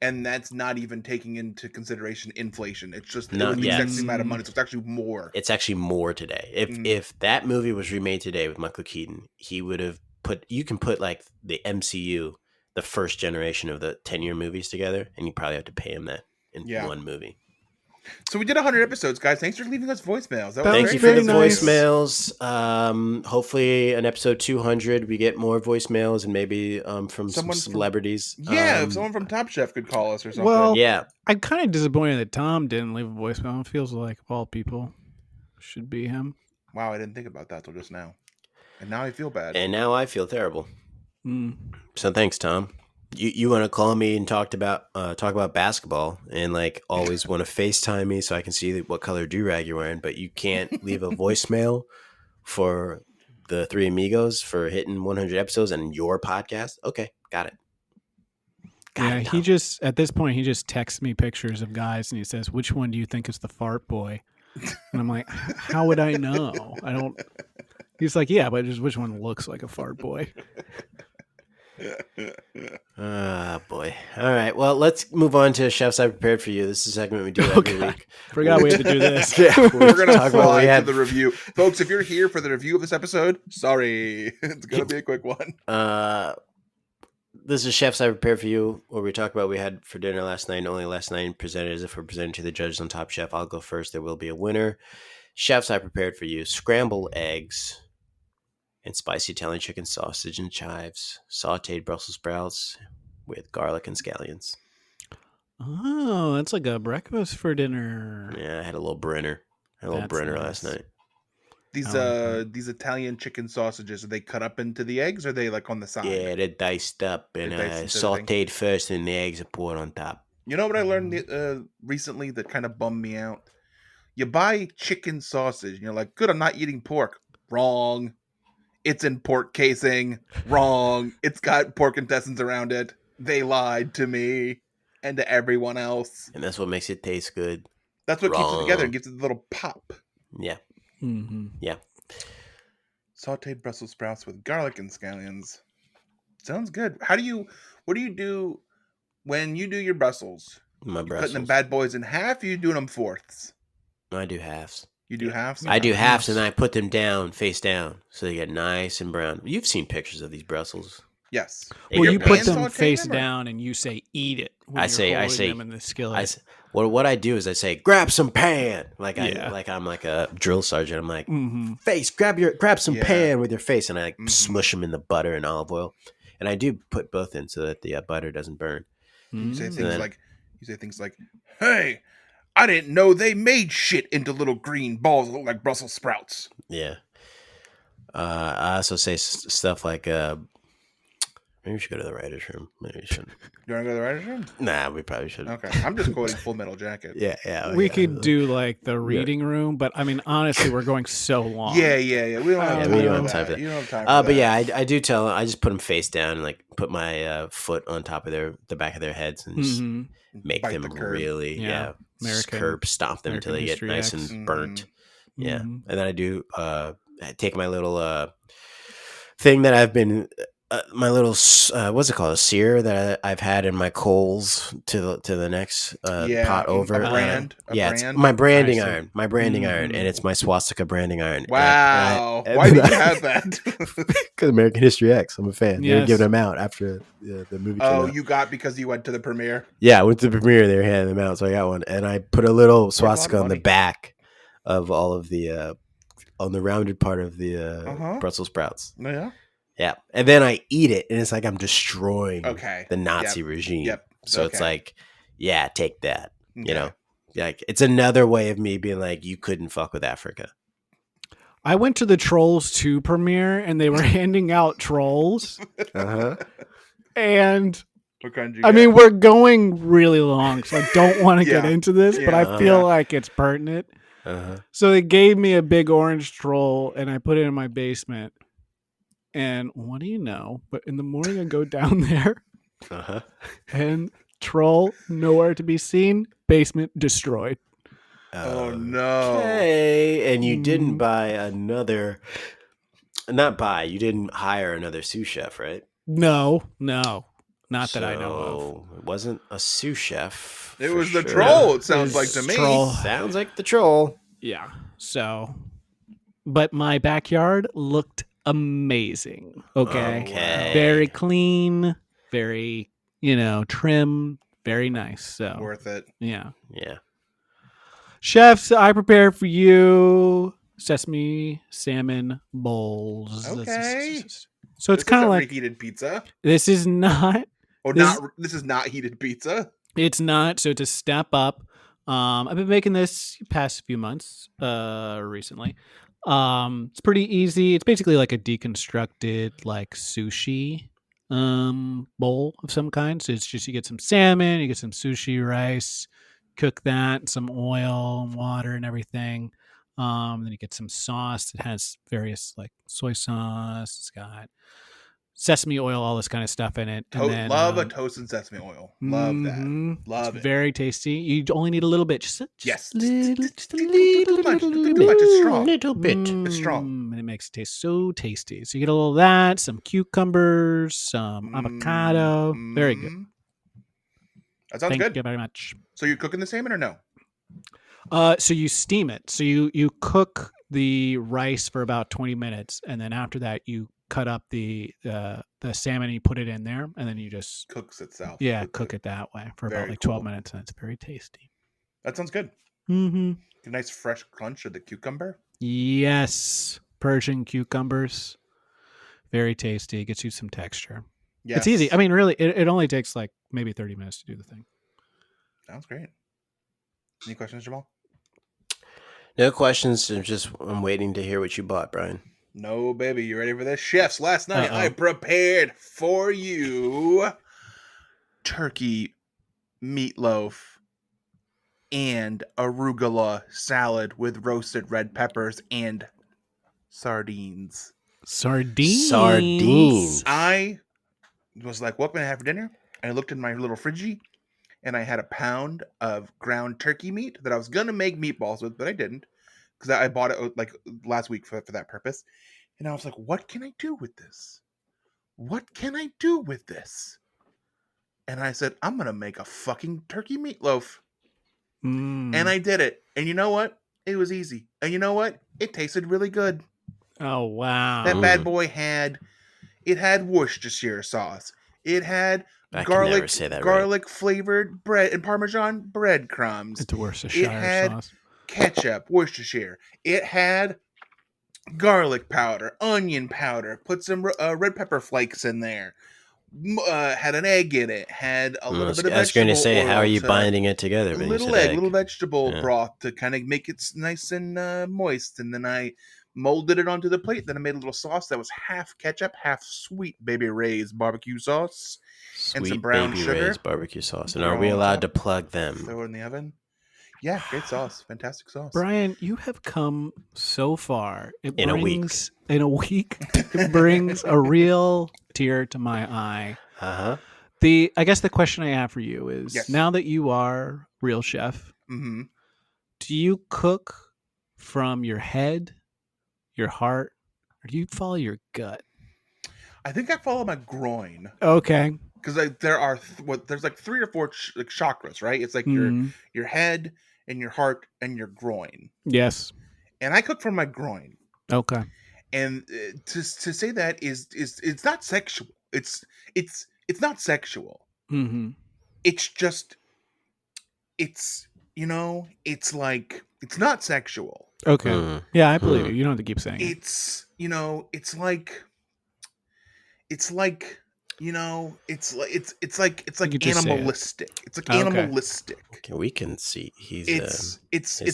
And that's not even taking into consideration inflation. It's just the exact same amount of money. So it's actually more. It's actually more today. If that movie was remade today with Michael Keaton, he would have you can put like the MCU, the first generation of the 10-year movies together, and you probably have to pay him that in one movie. So we did 100 episodes, guys. Thanks for leaving us voicemails. Thank you for the voicemails. Hopefully, in episode 200, we get more voicemails and maybe from some celebrities. If someone from Top Chef could call us or something. Well, I'm kind of disappointed that Tom didn't leave a voicemail. It feels like, of all people, should be him. Wow, I didn't think about that till just now. And now I feel bad. And now I feel terrible. So thanks, Tom. You want to call me and talk about basketball and like always want to FaceTime me so I can see what color do-rag you're wearing, but you can't leave a voicemail for the Three Amigos for hitting 100 episodes and your podcast. Okay, got it. He just at this point he just texts me pictures of guys and he says, "Which one do you think is the fart boy?" And I'm like, "How would I know? I don't." He's like, "Yeah, but just which one looks like a fart boy?" Boy. All right. Well, let's move on to Chefs I Prepared for You. This is a segment we do every week. Forgot we had to do this. We're going to fly to the review. Folks, if you're here for the review of this episode, sorry. It's going to be a quick one. This is Chefs I Prepared for You, where we talk about what we had for dinner last night, only last night, presented as if we're presenting to the judges on Top Chef. I'll go first. There will be a winner. Chefs I Prepared for You: scrambled eggs and spicy Italian chicken sausage and chives, sauteed Brussels sprouts with garlic and scallions. Oh, that's like a breakfast for dinner. Yeah, I had a little Brenner. Last night. These Italian chicken sausages, are they cut up into the eggs or are they like on the side? Yeah, they're diced up and sauteed first and the eggs are poured on top. You know what I learned recently that kind of bummed me out? You buy chicken sausage and you're like, good, I'm not eating pork. Wrong. It's in pork casing. Wrong. It's got pork intestines around it. They lied to me and to everyone else. And that's what makes it taste good. That's what keeps it together and gives it a little pop. Yeah. Mm-hmm. Yeah. Sauteed Brussels sprouts with garlic and scallions. Sounds good. What do you do when you do your Brussels? My Brussels. Cutting them bad boys in half, or you doing them fourths? I do halves. You do halves? I do halves and I put them down, face down, so they get nice and brown. You've seen pictures of these Brussels. Yes. Well, you put them face down and you say, "Eat it." I say, them in the skillet. What I do is I say, "Grab some pan," I'm like a drill sergeant. I'm like, "Face, grab some pan with your face," and I smush them in the butter and olive oil, and I do put both in so that the butter doesn't burn. You say things like, "Hey, I didn't know they made shit into little green balls that look like Brussels sprouts." Yeah. I also say stuff like, maybe we should go to the writer's room. Maybe we shouldn't. You want to go to the writer's room? Nah, we probably shouldn't. Okay. I'm just quoting Full Metal Jacket. Yeah. We could do like the reading room, but I mean, honestly, we're going so long. Yeah. We don't have time for that. You don't have time for that. But yeah, I do tell them, I just put them face down and like put my foot on top of the back of their heads and just make them really, curb stomp them until they get nice and burnt. Yeah. And then I do take my little thing that I've been my little what's it called, a sear that I've had in my coals to the next pot over. It's my branding iron, and it's my swastika branding iron. Wow, why did you have that? Because American History X, I'm a fan. They were giving them out after the movie. Oh, you got because you went to the premiere. Yeah, I went to the premiere. They were handing them out, so I got one, and I put a little swastika on the back of all of the on the rounded part of the Brussels sprouts. Yeah. Yeah, and then I eat it, and it's like I'm destroying the Nazi regime. Yep. So it's like, yeah, take that. You know, like it's another way of me being like, you couldn't fuck with Africa. I went to the Trolls 2 premiere, and they were handing out trolls. And I mean, we're going really long, so I don't want to get into this, but I feel like it's pertinent. So they gave me a big orange troll, and I put it in my basement. And what do you know? But in the morning, I go down there, and troll nowhere to be seen. Basement destroyed. Oh no! Okay, and you didn't buy another. You didn't hire another sous chef, right? No, not that I know of. It wasn't a sous chef. It was the troll. It sounds like to me. Sounds like the troll. Yeah. So, but my backyard looked amazing. Okay. Very clean, very, trim, very nice. So worth it. Yeah. Chefs, I prepared for you sesame salmon bowls. Okay. So it's kind of like heated pizza. This is not. This is not heated pizza. It's not. So to step up, I've been making this past few months, recently. It's pretty easy. It's basically like a deconstructed like sushi bowl of some kind. So it's just you get some salmon, you get some sushi rice, cook that, some oil and water and everything. Then you get some sauce. It has various like soy sauce. It's got sesame oil, all this kind of stuff in it. And then, love a toasted sesame oil. Love that. Love it. Very tasty. You only need a little bit. Just a little bit. It's strong. Little bit. It's strong. And it makes it taste so tasty. So you get a little of that, some cucumbers, some avocado. Very good. That sounds good. Thank you very much. So you're cooking the salmon or no? So you steam it. So you cook the rice for about 20 minutes, and then after that you cut up the salmon and you put it in there, and then you just cooks itself. Yeah, cook it that way for about 12 minutes, and it's very tasty. That sounds good. Mm-hmm. A nice fresh crunch of the cucumber. Yes, Persian cucumbers, very tasty. It gets you some texture. Yes. It's easy. I mean, really, it only takes like maybe 30 minutes to do the thing. Sounds great. Any questions, Jamal? No questions. I'm waiting to hear what you bought, Brian. No, baby. You ready for this? Chefs, last night I prepared for you turkey meatloaf and arugula salad with roasted red peppers and sardines. Sardines. I was like, what can I have for dinner? And I looked in my little fridgie, and I had a pound of ground turkey meat that I was going to make meatballs with, but I didn't because I bought it like last week for that purpose. And I was like, what can I do with this? What can I do with this? And I said, I'm going to make a fucking turkey meatloaf. And I did it. And you know what? It was easy. And you know what? It tasted really good. Oh, wow. That bad boy had Worcestershire sauce. It had garlic flavored bread and Parmesan breadcrumbs. It's Worcestershire sauce. It had sauce. Ketchup, Worcestershire. It had garlic powder, onion powder. Put some red pepper flakes in there. Had an egg in it. Had a little bit of vegetable I was going to say, how are you oil binding it together? A little egg, little vegetable broth to kind of make it nice and moist. And then I molded it onto the plate. Then I made a little sauce that was half ketchup, half Sweet Baby Ray's barbecue sauce, and some brown Baby sugar. Ray's barbecue sauce. And are we allowed to plug them? Throw it in the oven. Yeah, great sauce. Fantastic sauce. Brian, you have come so far. In a week. It brings a real tear to my eye. Uh-huh. I guess the question I have for you is, now that you are real chef, do you cook from your head, your heart, or do you follow your gut? I think I follow my groin. Okay. Because there's like 3 or 4 chakras, right? It's like your head and your heart and your groin. Yes. And I cook from my groin. Okay. And to say that is it's not sexual. It's not sexual. Mm-hmm. It's just it's like it's not sexual. Okay. Yeah, I believe you. You don't have to keep saying it. It's it's like it's like animalistic. It's like animalistic. Okay, we can see his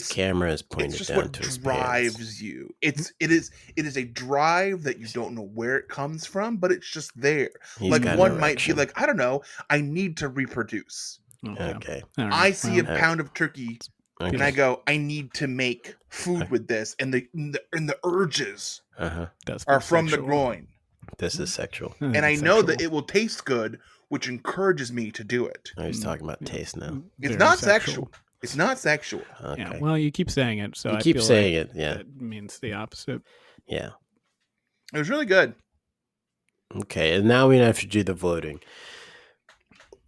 camera is pointed it's just down what to his drives pants. you. It is a drive that you don't know where it comes from, but it's just there. Like one might be like, I don't know, I need to reproduce. Okay. Right. I see a pound of turkey and I go, I need to make food with this, and the urges are from the groin. This is sexual. And I know that it will taste good, which encourages me to do it. Oh, he's talking about taste now. It's not sexual. It's not sexual. Okay. Yeah, well, you keep saying it, so you I keep feel saying like it. Yeah, that means the opposite. Yeah, it was really good. Okay, and now we have to do the voting.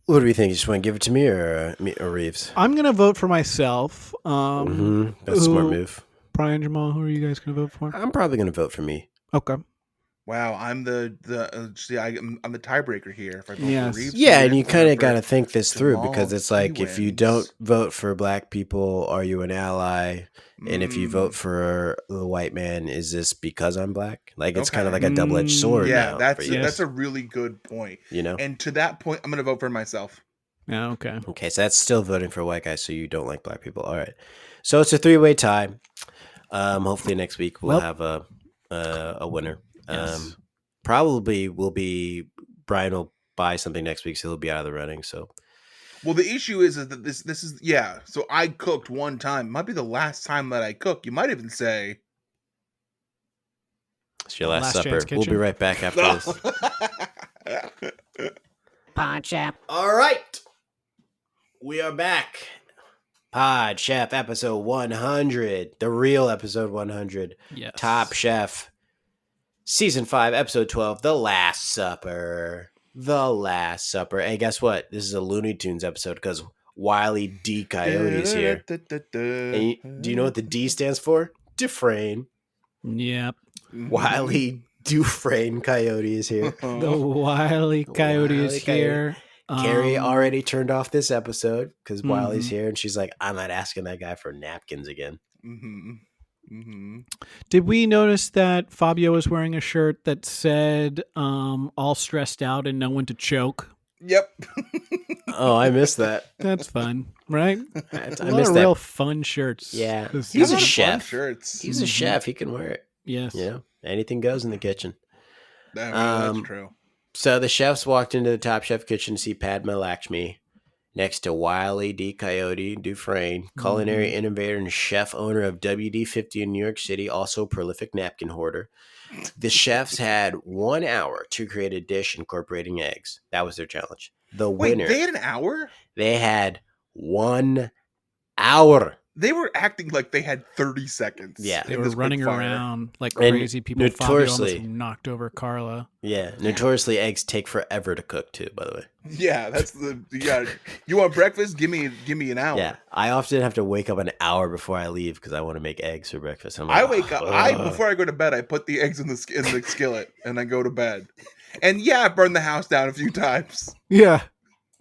What do we think? You just want to give it to me or Reeves? I'm gonna vote for myself. That's a smart move. Brian, Jamal, who are you guys gonna vote for? I'm probably gonna vote for me. Okay. Wow, I'm the I'm the tiebreaker here. If I vote for Reeves, yeah, and you kind of got to think this through because it's like if you don't vote for black people, are you an ally? And if you vote for the white man, is this because I'm black? Like it's kind of like a double-edged sword. Yeah, now that's a really good point. And to that point, I'm going to vote for myself. Yeah, okay. Okay, so that's still voting for a white guy. So you don't like black people. All right. So it's a 3-way tie. Hopefully next week we'll have a winner. Yes. Probably will be Brian will buy something next week, so he'll be out of the running. So, well, the issue is that this is So I cooked one time. It might be the last time that I cook. You might even say it's your last supper. We'll be right back after this. Pod Chef. All right, we are back. Pod Chef episode 100, the real episode 100. Yes. Top Chef. Season 5, episode 12, The Last Supper. The Last Supper. Hey, guess what? This is a Looney Tunes episode because Wile D. Coyote's here. And do you know what the D stands for? Dufresne. Yep. Wile Dufresne Coyote is here. The Wile Coyote is here. Carrie already turned off this episode because Wiley's here, and she's like, I'm not asking that guy for napkins again. Did we notice that Fabio was wearing a shirt that said all stressed out and no one to choke? Yep. Oh, I missed that. That's fun, right? I missed that. Real fun shirts. Yeah. He's a chef. He's a chef. He can wear it. Yes. Anything goes in the kitchen. That's true. So the chefs walked into the Top Chef kitchen to see Padma Lakshmi next to Wile D. Coyote Dufresne, culinary innovator and chef owner of WD-50 in New York City, also a prolific napkin hoarder. The chefs had 1 hour to create a dish incorporating eggs. That was their challenge. The winner. They had an hour? They had 1 hour. They were acting like they had 30 seconds. Yeah. They were running around like crazy people. Notoriously Fabio almost knocked over Carla. Yeah. Notoriously, eggs take forever to cook too, by the way. Yeah, that's you want breakfast? Give me an hour. Yeah. I often have to wake up an hour before I leave because I want to make eggs for breakfast. I'm like, I wake up before I go to bed, I put the eggs in the skillet and I go to bed. And I burned the house down a few times. Yeah.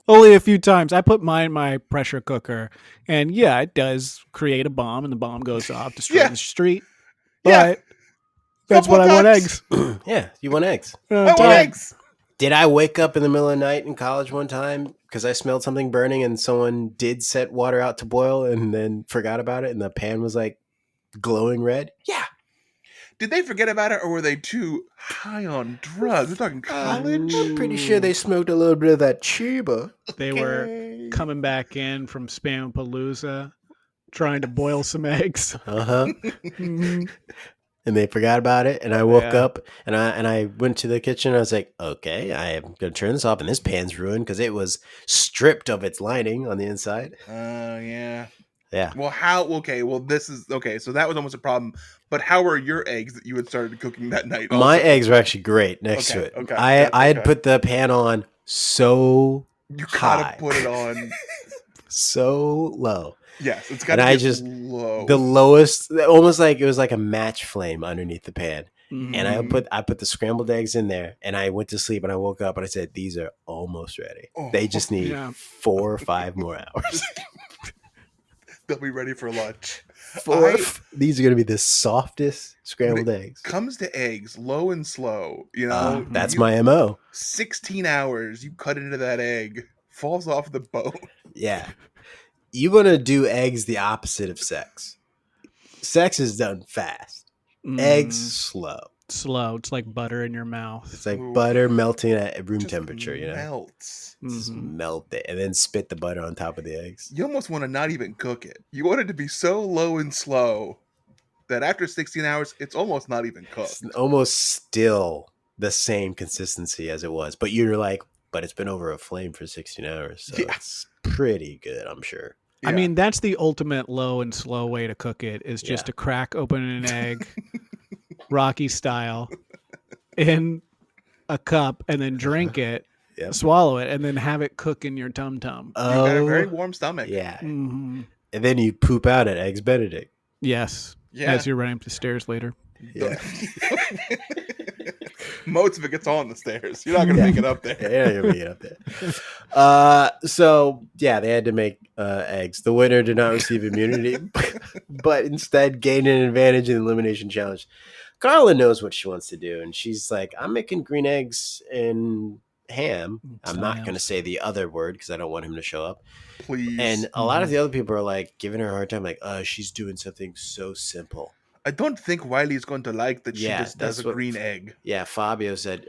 Only a few times. I put mine in my pressure cooker, and it does create a bomb, and the bomb goes off, destroys the street. But that's what I want eggs. Yeah, you want eggs. I want eggs. Did I wake up in the middle of the night in college one time because I smelled something burning and someone did set water out to boil and then forgot about it and the pan was like glowing red? Yeah. Did they forget about it, or were they too high on drugs? We're talking college. I'm pretty sure they smoked a little bit of that Chiba. They were coming back in from Spampalooza, trying to boil some eggs. And they forgot about it, and I woke up, and I went to the kitchen, and I was like, okay, I am going to turn this off, and this pan's ruined because it was stripped of its lining on the inside. Yeah. Yeah. Well, how? Okay. Well, this is okay. So that was almost a problem. But how were your eggs that you had started cooking that night? Also? My eggs were actually great next to it. Okay. I had put the pan on so you high. gotta put it on so low. Yes, it's gotta be low. The lowest, almost like it was like a match flame underneath the pan. And I put the scrambled eggs in there, and I went to sleep, and I woke up and I said, "These are almost ready. They just need 4 or 5 more hours. They'll be ready for lunch." These are going to be the softest scrambled eggs. Comes to eggs, low and slow. You know, that's my MO. 16 hours, you cut into that egg, falls off the bone. Yeah, you want to do eggs the opposite of sex. Sex is done fast. Eggs slow. It's like butter in your mouth. It's like butter melting at room temperature. Melts. Just melt it and then spit the butter on top of the eggs. You almost want to not even cook it. You want it to be so low and slow that after 16 hours, it's almost not even cooked. It's almost still the same consistency as it was, but you're like, but it's been over a flame for 16 hours, so it's pretty good, I'm sure. Yeah. I mean, that's the ultimate low and slow way to cook it, is just to crack open an egg, Rocky style, in a cup, and then drink it, swallow it, and then have it cook in your tum-tum. You got a very warm stomach. Yeah. And then you poop out at Eggs Benedict. Yes. Yeah. As you're running up the stairs later. Yeah. Most of it gets on the stairs. You're not going to make it up there. Yeah, you're going to make it up there. So, they had to make eggs. The winner did not receive immunity, but instead gained an advantage in the elimination challenge. Carla knows what she wants to do, and she's like, I'm making green eggs and ham. I'm not going to say the other word because I don't want him to show up. Please. And a lot of the other people are like giving her a hard time, like, she's doing something so simple. I don't think Wiley's going to like that she just does a green egg. Yeah, Fabio said,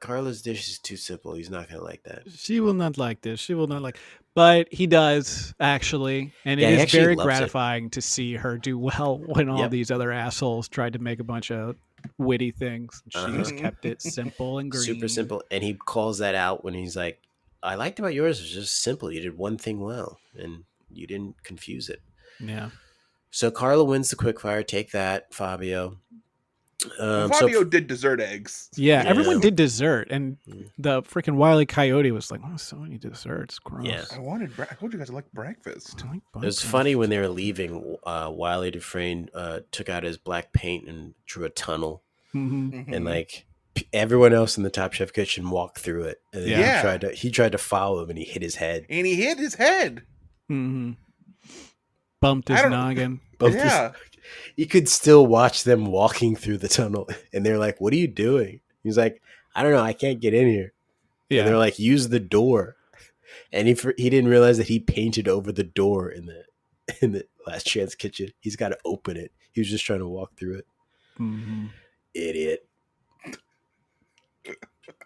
Carla's dish is too simple. He's not going to like that. She will not like this. She will not like. But he does, actually. And it is very gratifying to see her do well when all these other assholes tried to make a bunch of witty things. She's kept it simple and green. Super simple. And he calls that out when he's like, I liked about yours. It was just simple. You did one thing well, and you didn't confuse it. Yeah. So Carla wins the quickfire. Take that, Fabio. Fabio did dessert eggs. Yeah, everyone did dessert, and the freaking Wile E. Coyote was like, "Oh, so many desserts, gross." Yeah. I told you guys I like breakfast. It was funny when they were leaving. Wile E. Dufresne took out his black paint and drew a tunnel, and like everyone else in the Top Chef kitchen walked through it. And he tried to follow him, and he hit his head. Bumped his noggin. You could still watch them walking through the tunnel, and they're like, "What are you doing?" He's like, "I don't know. I can't get in here." Yeah, and they're like, "Use the door," and he didn't realize that he painted over the door in the Last Chance kitchen. He's got to open it. He was just trying to walk through it. Idiot.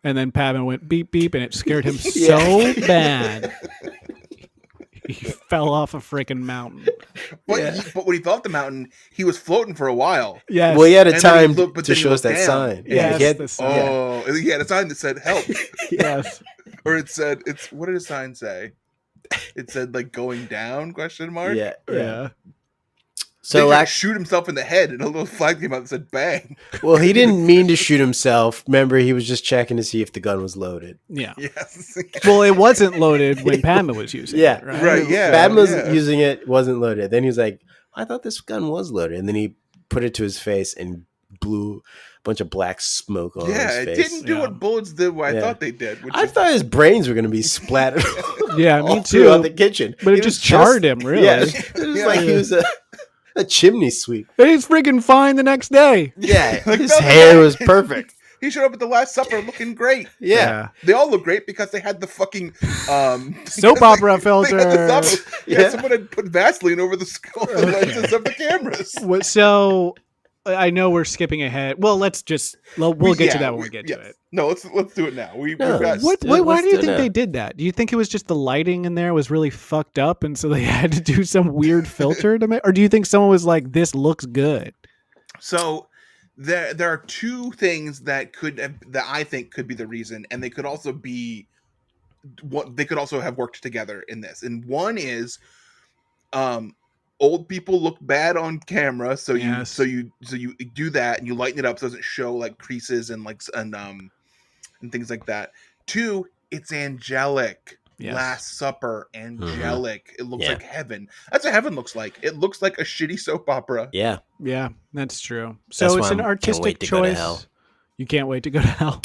And then Pavin went beep beep, and it scared him so bad. He fell off a freaking mountain. But when he fell off the mountain, he was floating for a while. Yeah. Well, he had a time to show us that sign. Yeah. He had a sign that said help. Yes. Or it said, what did his sign say? It said like going down ? Yeah. So like shoot himself in the head, and a little flag came out that said bang. Well, he didn't mean to shoot himself. Remember, he was just checking to see if the gun was loaded. Yeah. Yes. Well, it wasn't loaded when Padma was using it. Right. Yeah. Padma was using it, wasn't loaded. Then he was like, I thought this gun was loaded. And then he put it to his face and blew a bunch of black smoke on his face. Yeah, it didn't do what bullets did what I thought they did. I thought his brains were going to be splattered me too. throughout the kitchen. But it just charred him, really. Yeah, it was like he was a chimney sweep. He's freaking fine the next day. Yeah, his hair was perfect. He showed up at the Last Supper looking great. Yeah. They all look great because they had the fucking soap opera filter. Someone had put Vaseline over the lenses of the cameras. So I know we're skipping ahead. Well, we'll get to that when we get to it. No, let's do it now. Why do you think they did that? Do you think it was just the lighting in there was really fucked up, and so they had to do some weird filter to make? Or do you think someone was like, "This looks good"? So there are two things that I think could be the reason, and they could also be what they could also have worked together in this. And one is, old people look bad on camera, so you do that and you lighten it up so it doesn't show like creases and and things like that. 2, it's angelic. Yes. Last Supper, angelic. It looks like heaven. That's what heaven looks like. It looks like a shitty soap opera. Yeah. Yeah, that's true. So it's an artistic choice. You can't wait to go to hell.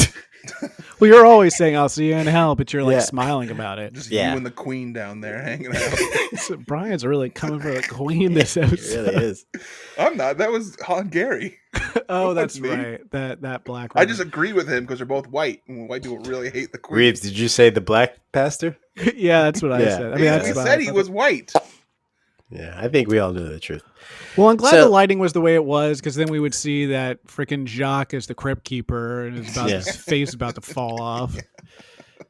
Well, you're always saying I'll see you in hell, but you're like smiling about it. Just you and the queen down there hanging out. So Brian's really coming for the queen this episode. It really is. I'm not. That was Han Gary. Oh, that's right. That black woman. I just agree with him because they're both white. And white people really hate the queen. Reeves, did you say the black pastor? Yeah, that's what I said. I mean, he said he was white. Yeah, I think we all know the truth. Well, I'm glad the lighting was the way it was, because then we would see that freaking Jacques as the crypt keeper, and his face is about to fall off.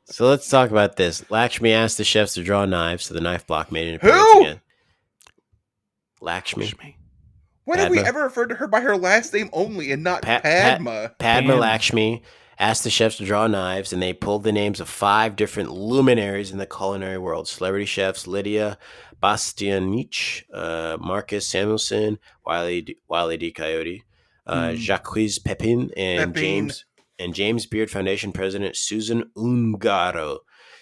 So let's talk about this. Lakshmi asked the chefs to draw knives, so the knife block made an appearance again. Lakshmi. When have we ever referred to her by her last name only and not Padma? Padma Lakshmi asked the chefs to draw knives, and they pulled the names of 5 different luminaries in the culinary world. Celebrity chefs Lydia Bastianich, Marcus Samuelson, Wiley D. Coyote, Jacques Pepin, and James Beard Foundation President Susan Ungaro.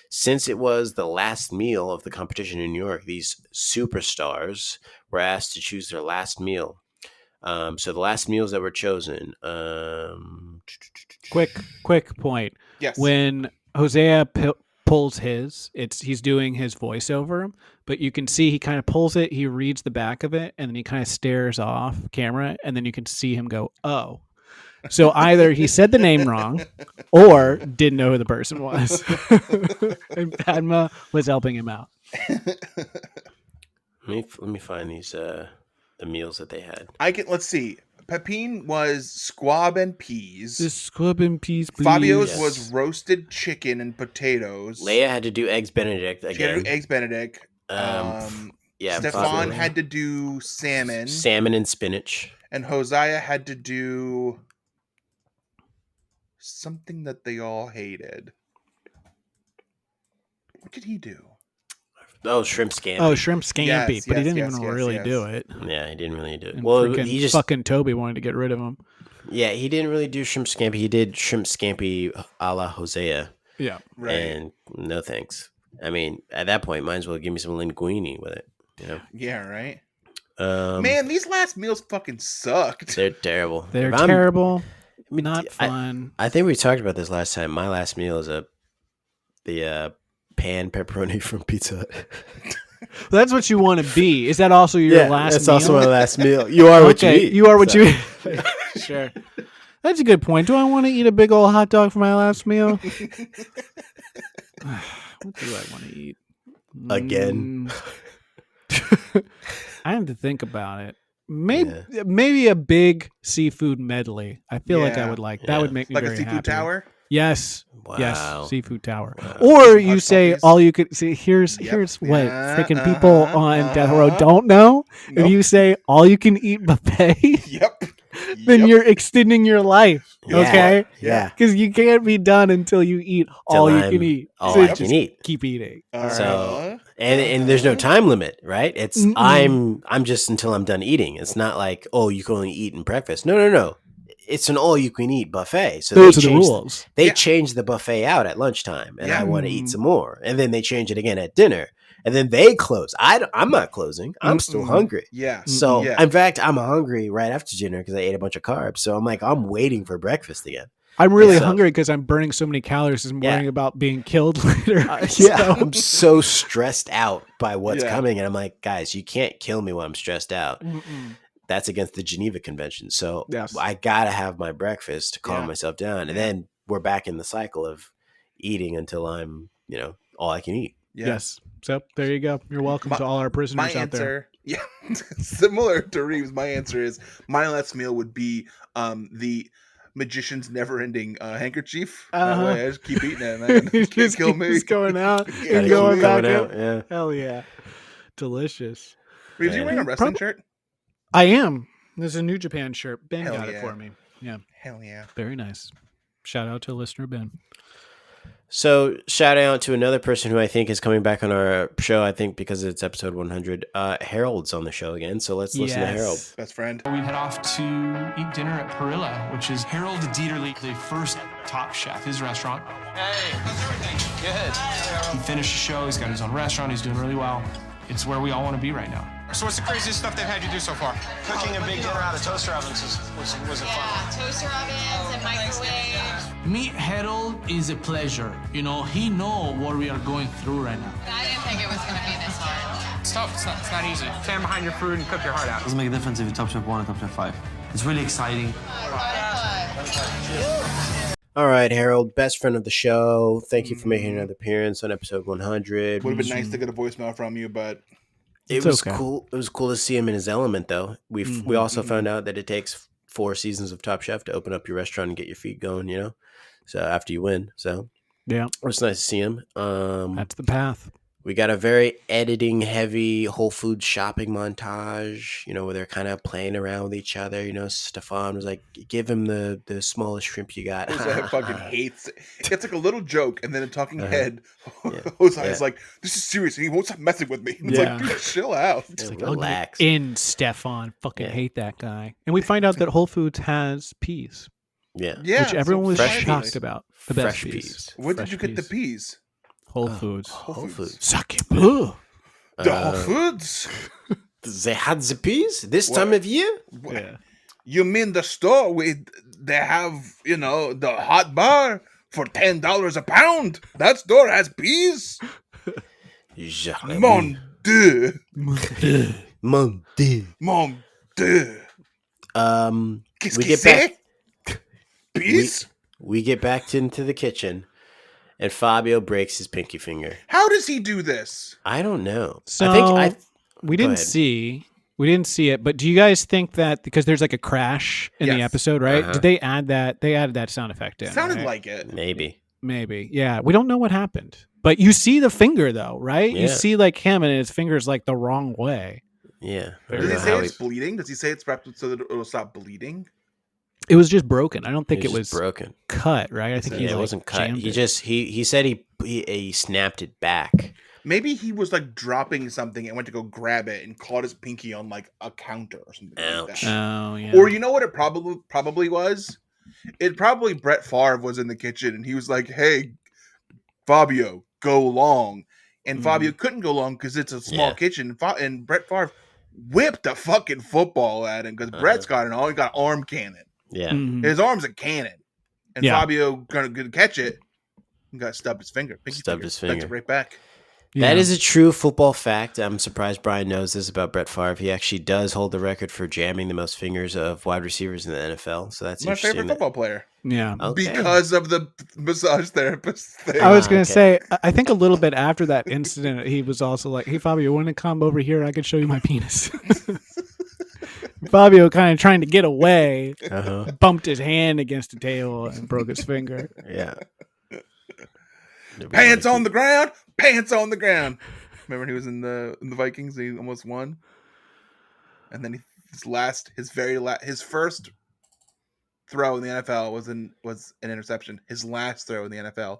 Since it was the last meal of the competition in New York, these superstars were asked to choose their last meal. So the last meals that were chosen. Quick point. Yes. When Hosea pulls he's doing his voiceover, but you can see he kind of pulls it, he reads the back of it, and then he kind of stares off camera, and then you can see him go, oh. So either he said the name wrong or didn't know who the person was. And Padma was helping him out. Let me find these the meals that they had. Let's see. Pepin was squab and peas. The squab and peas, please. Fabio's was roasted chicken and potatoes. Leia had to do eggs Benedict again. She had to do eggs Benedict. Stefan had to do salmon. Salmon and spinach. And Hosea had to do something that they all hated. What did he do? Oh, shrimp scampi. Yes, but he didn't even really do it. Yeah, he didn't really do it. And well, he just fucking Toby wanted to get rid of him. Yeah, he didn't really do shrimp scampi. He did shrimp scampi a la Hosea. Yeah, right. And no thanks. I mean, at that point, might as well give me some linguine with it. You know? Yeah, right. Man, these last meals fucking sucked. They're terrible. They're terrible. Not fun. I think we talked about this last time. My last meal is the pan pepperoni from Pizza Hut. That's what you want to be. Is that also your last meal? That's also my last meal. You are what you eat. You are what you eat. Sure. That's a good point. Do I want to eat a big old hot dog for my last meal? What do I want to eat? Again. I have to think about it. Maybe a big seafood medley. I feel like I would like that. Would make me like very a seafood happy. Tower. Yes. Wow. Yes. Seafood tower. Wow. Or you say all you could see. Here's what freaking people on death row don't know. Nope. If you say all you can eat buffet. Then you're extending your life. Okay. Yeah. Because you can't be done until you eat all you can eat. All I can eat. Keep eating. So and there's no time limit, right? It's I'm just until I'm done eating. It's not like, oh, you can only eat in breakfast. No. It's an all-you-can-eat buffet. So those are the rules. They change the buffet out at lunchtime, and I want to eat some more. And then they change it again at dinner, and then they close. I'm not closing. I'm still hungry. Yeah. So, in fact, I'm hungry right after dinner because I ate a bunch of carbs. So I'm like, I'm waiting for breakfast again. I'm really hungry because I'm burning so many calories and worrying about being killed later. I'm so stressed out by what's coming, and I'm like, guys, you can't kill me when I'm stressed out. That's against the Geneva Convention. So I got to have my breakfast to calm myself down. And then we're back in the cycle of eating until I'm, all I can eat. Yes. So there you go. You're welcome to all our prisoners out there. Yeah. Similar to Reeves, my answer is my last meal would be the magician's never-ending handkerchief. That way I just keep eating it, man. It can't kill me. It's going out and going back out. Yeah. Hell yeah. Delicious. Reeves, you wearing a wrestling shirt? I am. There's a New Japan shirt. Ben got it for me. Yeah. Hell yeah. Very nice. Shout out to listener Ben. So shout out to another person who I think is coming back on our show. I think because it's episode 100. Harold's on the show again. So let's listen to Harold. Best friend. We head off to eat dinner at Perilla, which is Harold Dieterle, the first Top Chef, his restaurant. Hey, how's everything? Good. He finished the show. He's got his own restaurant. He's doing really well. It's where we all want to be right now. So what's the craziest stuff they've had you do so far? Cooking a big dinner out of toaster ovens was it fun? Yeah, toaster ovens and microwaves. Meet Harold is a pleasure. You know, he knows what we are going through right now. I didn't think it was going to be this hard. It's tough. It's not easy. Stand behind your food and cook your heart out. It doesn't make a difference if you're Top Chef 1 or Top Chef 5. It's really exciting. All right, Harold, best friend of the show. Thank you for making another appearance on episode 100. Would have been nice to get a voicemail from you, but it was cool. It was cool to see him in his element, though. We also found out that it takes 4 seasons of Top Chef to open up your restaurant and get your feet going. You know, so after you win, so yeah, it was nice to see him. That's the path. We got a very editing heavy Whole Foods shopping montage, you know, where they're kind of playing around with each other. You know, Stefan was like, give him the smallest shrimp you got. Jose fucking hates it. It's like a little joke, and then a talking head. Jose is like, this is serious, and he won't stop messing with me. It's like, dude, chill out. It's like, relax. In Stefan. Fucking hate that guy. And we find out that Whole Foods has peas. Yeah. Which everyone was shocked peas. about. The best Fresh peas. Where did you get the peas? Whole Foods. Whole Foods. Suck it. The Whole Foods. They had the peas this time of year? Yeah. You mean the store they have, you know, the hot bar for $10 a pound? That store has peas? Mon Dieu. Mon Dieu. Mon Dieu. We get back. Peas? We get back into the kitchen. And Fabio breaks his pinky finger. How does he do this? I don't know. So we didn't see it, but do you guys think that because there's like a crash in the episode, right? Did they add that? They added that sound effect in. Sounded right? like it. Maybe. Yeah. We don't know what happened, but you see the finger though, right? Yeah. You see like him and his finger's like the wrong way. Yeah. Does he say it's bleeding? Does he say it's wrapped so that it'll stop bleeding? It was just broken. I don't think it was broken. Cut, right? I think it wasn't cut. He said he snapped it back. Maybe he was like dropping something and went to go grab it and caught his pinky on like a counter or something like that. Oh yeah. Or you know what it probably was? It probably Brett Favre was in the kitchen and he was like, "Hey, Fabio, go long." And Fabio couldn't go long because it's a small kitchen. And Brett Favre whipped a fucking football at him because Brett's got he got an arm cannon. Yeah. His arm's a cannon. And Fabio gonna catch it and got stubbed his finger. Stubbed his finger. That's right back. That is a true football fact. I'm surprised Brian knows this about Brett Favre. He actually does hold the record for jamming the most fingers of wide receivers in the NFL. So that's my favorite football player. Yeah. Okay. Because of the massage therapist thing. I was going to say, I think a little bit after that incident, he was also like, "Hey, Fabio, you want to come over here? I can show you my penis." Fabio kind of trying to get away, bumped his hand against the table and broke his finger. Yeah. Pants on the ground. Pants on the ground. Remember when he was in the Vikings? He almost won. And then his first throw in the NFL was an interception. His last throw in the NFL,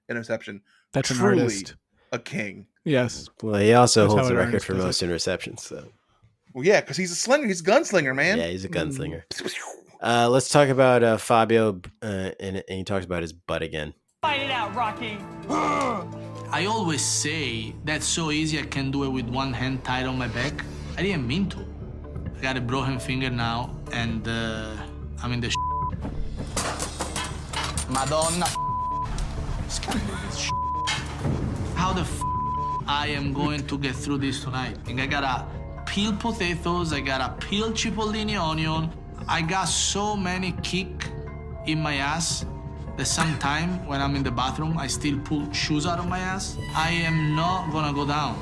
interception. That's truly an artist. A king. Yes. Well, he also holds the record for most interceptions. So. Well, yeah, because he's a slinger. He's a gunslinger, man. Yeah, he's a gunslinger. Let's talk about Fabio, and he talks about his butt again. Fight it out, Rocky. I always say that's so easy I can do it with one hand tied on my back. I didn't mean to. I got a broken finger now, and I'm in the Madonna. How the I am going to get through this tonight? And I gotta peel potatoes, I gotta peel cipollini onion. I got so many kick in my ass that sometime when I'm in the bathroom, I still pull shoes out of my ass. I am not gonna go down.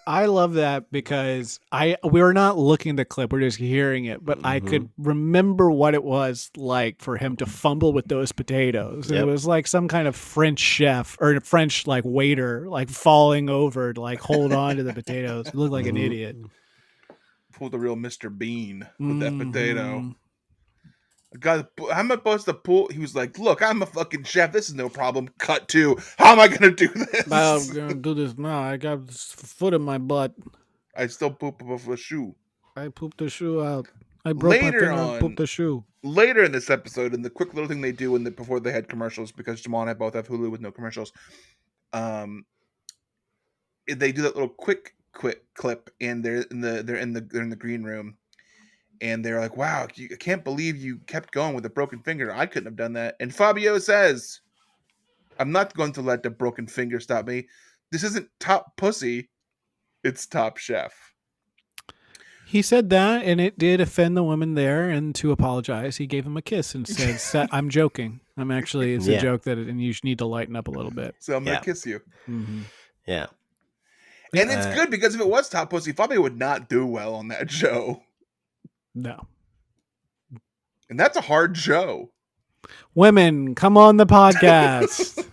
I love that because we're not looking at the clip, we're just hearing it, but I could remember what it was like for him to fumble with those potatoes. Yep. It was like some kind of French chef or French like waiter like falling over to like hold on to the potatoes. He looked like an idiot. Pulled the real Mr. Bean with that potato. I'm supposed to pull. He was like, "Look, I'm a fucking chef. This is no problem." Cut to, how am I gonna do this? I'm gonna do this now. I got foot in my butt. I still poop off a shoe. I pooped the shoe out. I broke my finger and pooped the shoe. Later in this episode, and the quick little thing they do before they had commercials, because Jamal and I both have Hulu with no commercials. They do that little quick clip, and they're in the green room, and they're like, "Wow, I can't believe you kept going with a broken finger. I couldn't have done that." And Fabio says, "I'm not going to let the broken finger stop me. This isn't Top Pussy, it's Top Chef." He said that, and it did offend the woman there. And to apologize, he gave him a kiss and said, "I'm joking. I'm actually. It's a joke and you need to lighten up a little bit. So I'm gonna kiss you." Mm-hmm. Yeah, and it's good because if it was Top Pussy, Fabio would not do well on that show. No, and that's a hard show. Women, come on the podcast.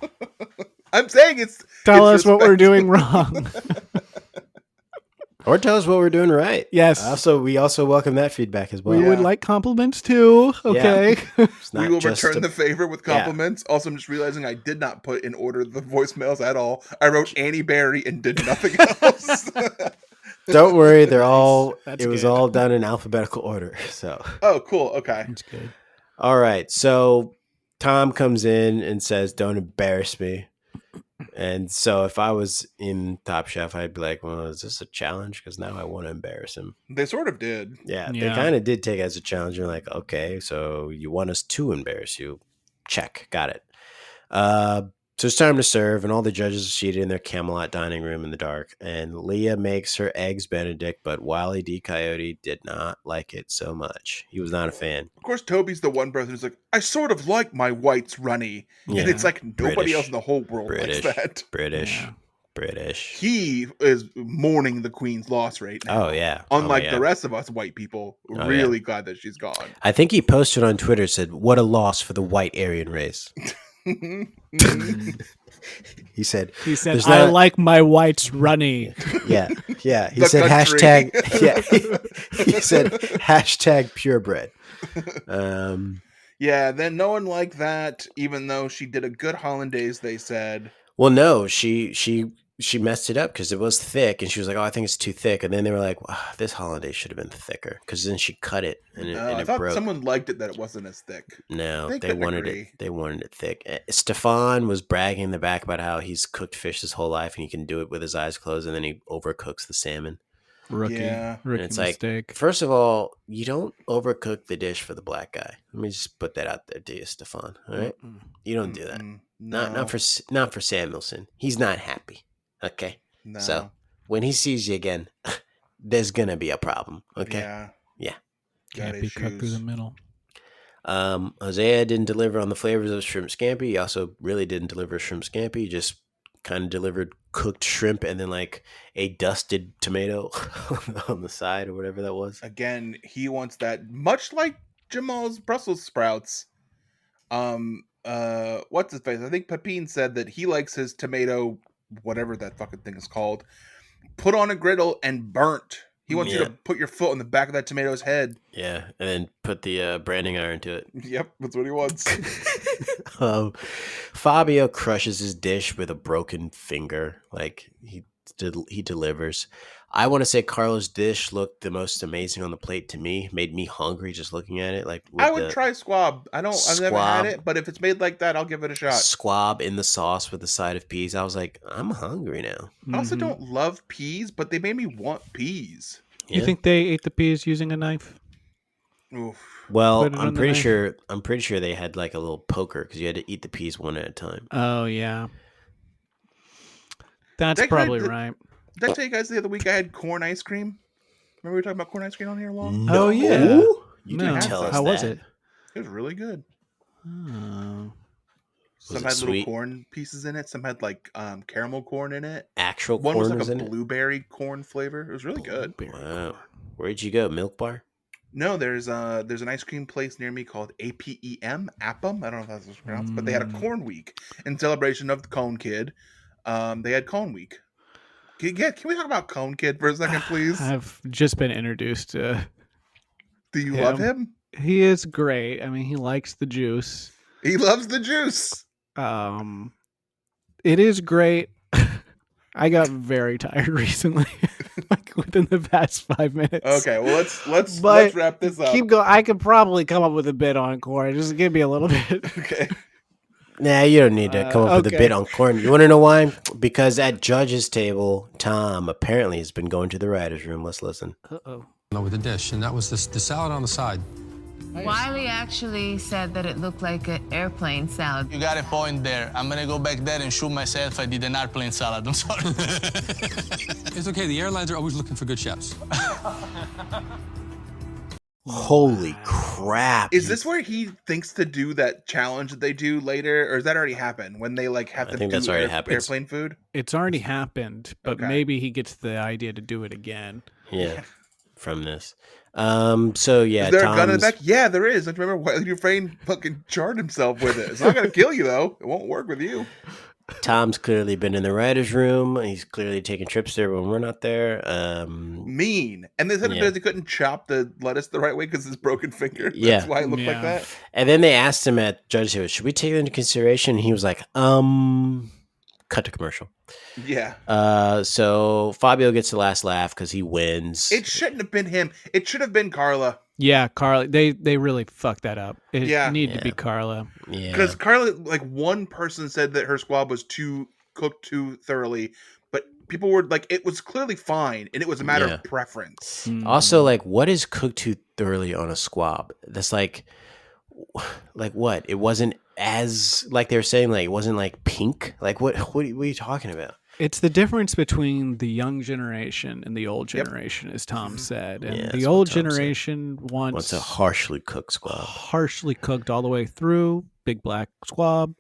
I'm saying tell us what we're doing wrong. Or tell us what we're doing right. Yes. We also welcome that feedback as well. We would like compliments too. Okay. Yeah. We will return the favor with compliments. Yeah. Also, I'm just realizing I did not put in order the voicemails at all. I wrote Annie Berry and did nothing else. Don't worry, they're all. It was all done in alphabetical order. So. Oh, cool. Okay. That's good. All right. So Tom comes in and says, "Don't embarrass me." And so if I was in Top Chef, I'd be like, "Well, is this a challenge? Because now I want to embarrass him." They sort of did. Yeah, they kind of did take it as a challenge. You're like, okay, so you want us to embarrass you. Check. Got it. So it's time to serve, and all the judges are seated in their Camelot dining room in the dark. And Leah makes her eggs Benedict, but Wile D. Coyote did not like it so much. He was not a fan. Of course, Toby's the one person who's like, "I sort of like my whites runny." Yeah. And it's like nobody else in the whole world likes that. British. He is mourning the queen's loss right now. Oh, yeah. Unlike the rest of us white people, really glad that she's gone. I think he posted on Twitter, said, "What a loss for the white Aryan race." He said, "I like my whites runny." Yeah. He said hashtag. Yeah. He said hashtag purebred. Yeah. Then no one liked that, even though she did a good hollandaise. They said, "Well, no, she messed it up because it was thick, and she was like, 'Oh, I think it's too thick.' And then they were like, wow, this hollandaise should have been thicker," because then she cut it and it I thought broke. Someone liked it that it wasn't as thick. No, they wanted it. They wanted it thick. Stefan was bragging in the back about how he's cooked fish his whole life and he can do it with his eyes closed, and then he overcooks the salmon. Rookie it's mistake. Like, first of all, you don't overcook the dish for the black guy. Let me just put that out there to you, Stefan. All right, you don't do that. No. Not for Samuelson. He's not happy. Okay. No. So when he sees you again, there's gonna be a problem. Okay. Yeah. Can't be cut through the middle. Hosea didn't deliver on the flavors of shrimp scampi. He also really didn't deliver shrimp scampi. He just kind of delivered cooked shrimp and then like a dusted tomato on the side or whatever that was. Again, he wants that, much like Jamal's Brussels sprouts. What's his face? I think Pepin said that he likes his tomato, whatever that fucking thing is called, put on a griddle and burnt. He wants you to put your foot on the back of that tomato's head. Yeah, and then put the branding iron to it. Yep, that's what he wants. Fabio crushes his dish with a broken finger. Like he delivers. I want to say Carlo's dish looked the most amazing on the plate to me. Made me hungry just looking at it. Like I would try squab. I've never had it, but if it's made like that, I'll give it a shot. Squab in the sauce with a side of peas. I was like, I'm hungry now. I also don't love peas, but they made me want peas. You think they ate the peas using a knife? Oof. Well, I'm pretty sure they had like a little poker because you had to eat the peas one at a time. Oh yeah, that's probably right. Did I tell you guys the other week I had corn ice cream? Remember we were talking about corn ice cream on here long? No. Oh yeah. You didn't tell us How that. was it? It was really good. Oh. Some had little corn pieces in it. Some had like caramel corn in it. Actual one corn was like a blueberry corn flavor. It was really good. Wow. Where'd you go? Milk Bar? No, there's an ice cream place near me called APEM. Appam. I don't know if that's what's pronounced, but they had a corn week in celebration of the Cone Kid. They had Cone Week. Can we talk about Cone Kid for a second, please? I've just been introduced to. Do you love him? He is great. I mean, he likes the juice. He loves the juice. It is great. I got very tired recently, like within the past 5 minutes. Okay, well let's wrap this up. Keep going. I could probably come up with a bit on corn. Just give me a little bit. Okay. Nah, you don't need to come up with a bit on corn. You want to know why? Because at Judge's table, Tom apparently has been going to the writer's room. Let's listen. Uh-oh. With the dish, and that was the salad on the side. Wiley actually said that it looked like an airplane salad. You got a point there. I'm gonna go back there and shoot myself. I did an airplane salad. I'm sorry. It's okay. The airlines are always looking for good chefs. Holy crap. Is this where he thinks to do that challenge that they do later? Or has that already happened? When they like have to do airplane food? It's already happened, but maybe he gets the idea to do it again. Yeah, from this. So yeah, is there a gun in the back? Yeah, there is. I remember Wiley Dufresne fucking charred himself with it. It's not gonna kill you though. It won't work with you. Tom's clearly been in the writer's room. He's clearly taking trips there when we're not there. Mean. And they said because he couldn't chop the lettuce the right way because his broken finger. Yeah. That's why it looked like that. And then they asked him at Judge's table, should we take it into consideration? And he was like, cut to commercial. Yeah. So Fabio gets the last laugh because he wins. It shouldn't have been him. It should have been Carla. Yeah, Carla. They really fucked that up. It needed to be Carla. Yeah. Because Carla, like one person said that her squab was cooked too thoroughly, but people were like, it was clearly fine, and it was a matter of preference. Also, like, what is cooked too thoroughly on a squab? That's like what? It wasn't as like they were saying, like it wasn't like pink. Like what are you talking about? It's the difference between the young generation and the old generation, as Tom said. And the old generation wants a harshly cooked squab. Harshly cooked all the way through, big black squab.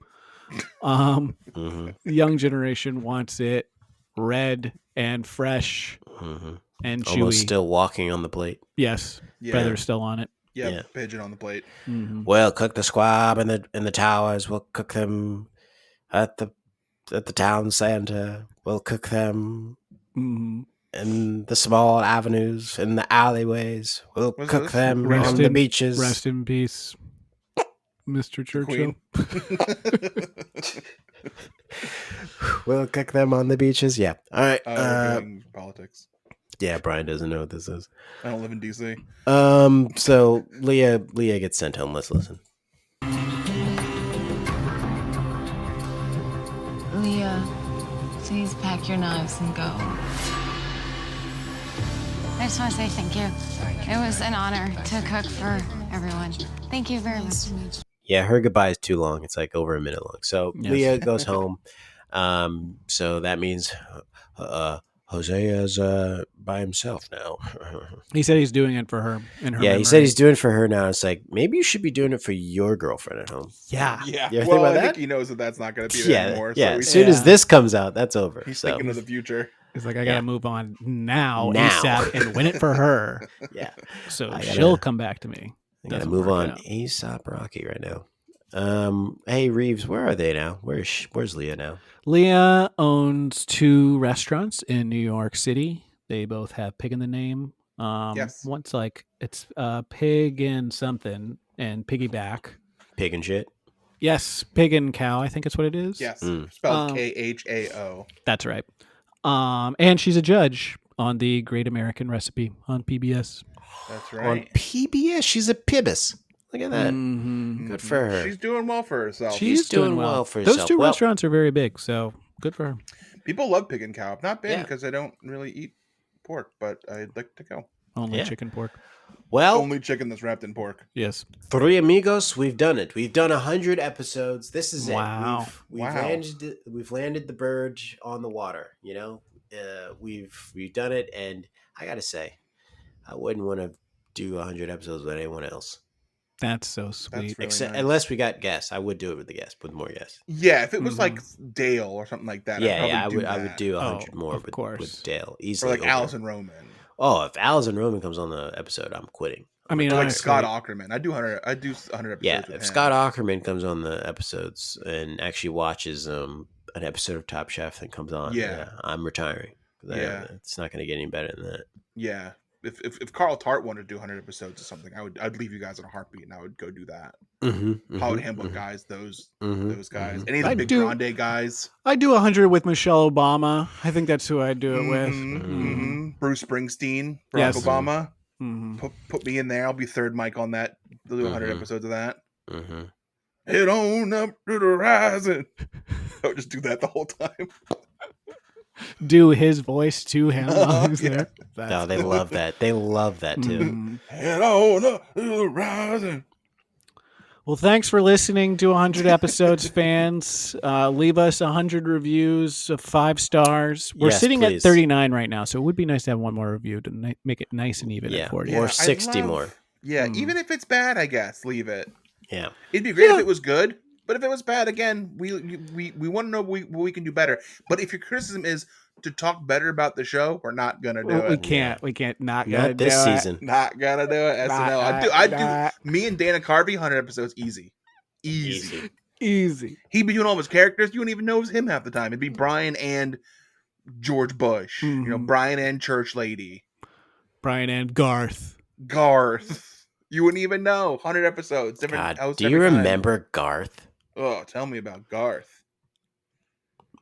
The young generation wants it red and fresh and chewy. Almost still walking on the plate. Yes. Feathers still on it. Yeah, pigeon on the plate. We'll cook the squab in the towers. We'll cook them at the town center. We'll cook them in the small avenues, in the alleyways. We'll cook them on the beaches. Rest in peace, Mr. Churchill. We'll cook them on the beaches. Yeah. All right. Politics. Yeah, Brian doesn't know what this is. I don't live in DC. So Leah gets sent home. Let's listen. Leah, please pack your knives and go. I just want to say thank you. It was an honor to cook for everyone. Thank you very much. Yeah, her goodbye is too long. It's like over a minute long. So Leah goes home. So that means Hosea's by himself now. He said he's doing it for her. In her yeah, memory. He said he's doing it for her now. It's like, maybe you should be doing it for your girlfriend at home. Yeah. Yeah. You ever think Well, about I that? think he knows that that's not going to be there anymore. Yeah. So As soon as this comes out, that's over. He's thinking of the future. He's like, I got to move on now ASAP and win it for her. Yeah. So she'll come back to me. I got to move on ASAP Rocky right now. Hey, Reeves, where are they now? Where's Leah now? Leah owns 2 restaurants in New York City. They both have pig in the name. Yes. One's like, it's pig and something and piggyback. Pig and shit? Yes, pig and cow, I think it's what it is. Yes, spelled KHAO. That's right. And she's a judge on the Great American Recipe on PBS. That's right. On PBS? She's a pibis. Look at that. Good for her. She's doing well for herself. She's doing well for herself. Those 2 restaurants are very big, so good for her. People love pig and cow. I've not been because I don't really eat pork, but I'd like to go. Only chicken pork. Well, only chicken that's wrapped in pork. Yes. 3 amigos, we've done it. We've done 100 episodes. This is wow. it. We've landed the bird on the water. You know, we've done it, and I gotta say, I wouldn't want to do 100 episodes with anyone else. That's so sweet. That's really nice. Unless we got guests, I would do it with the guests, with more guests. Yeah, if it was like Dale or something like that. I would do 100 more with Dale easily. Or like Allison Roman. Oh, if Allison Roman comes on the episode, I'm quitting. I mean, or like Scott Ackerman. I do 100 episodes. Yeah, with if him. Scott Ackerman comes on the episodes and actually watches an episode of Top Chef that comes on, I'm retiring. It's not going to get any better than that. Yeah. if Carl Tart wanted to do 100 episodes or something, I'd leave you guys in a heartbeat, and I would go do that. Hollywood Handbook guys, those guys, any of the big grande guys. I'd do 100 with Michelle Obama. I think that's who I'd do it with. Bruce Springsteen, Barack Obama. Put me in there. I'll be third mic on that. They'll do 100 episodes of that. Head on up to the horizon. I would just do that the whole time. Do his voice to him while he's there. No, they love that. They love that too. Head on up to the horizon. Well, thanks for listening to 100 episodes, fans. Leave us 100 reviews of 5 stars. We're sitting at 39 right now, so it would be nice to have one more review to make it nice and even at 40. Or 60 more. Yeah, even if it's bad, I guess, leave it. Yeah. It'd be great if it was good, but if it was bad, again, we want to know what we can do better. But if your criticism is to talk better about the show, we're not gonna do it. We can't. Not this season. Not gonna do it. SNL. I'd do me and Dana Carvey 100 episodes easy. He'd be doing all of his characters. You wouldn't even know it was him half the time. It'd be Brian and George Bush. You know, Brian and Church Lady. Brian and Garth. You wouldn't even know. 100 episodes. Different hosts. Do you remember Garth? Oh, tell me about Garth.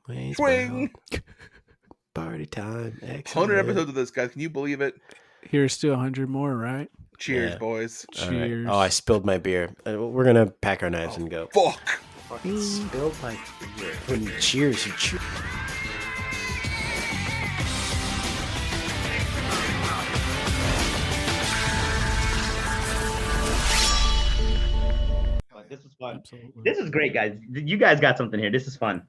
Swing. Party time. 100 episodes of this, guys. Can you believe it? Here's to 100 more, right? Cheers, boys. Cheers. Right. Oh, I spilled my beer. We're going to pack our knives and go. Fuck. Fucking spilled my beer. When you cheers, you cheers. This was fun. Absolutely. This is great, guys. You guys got something here. This is fun.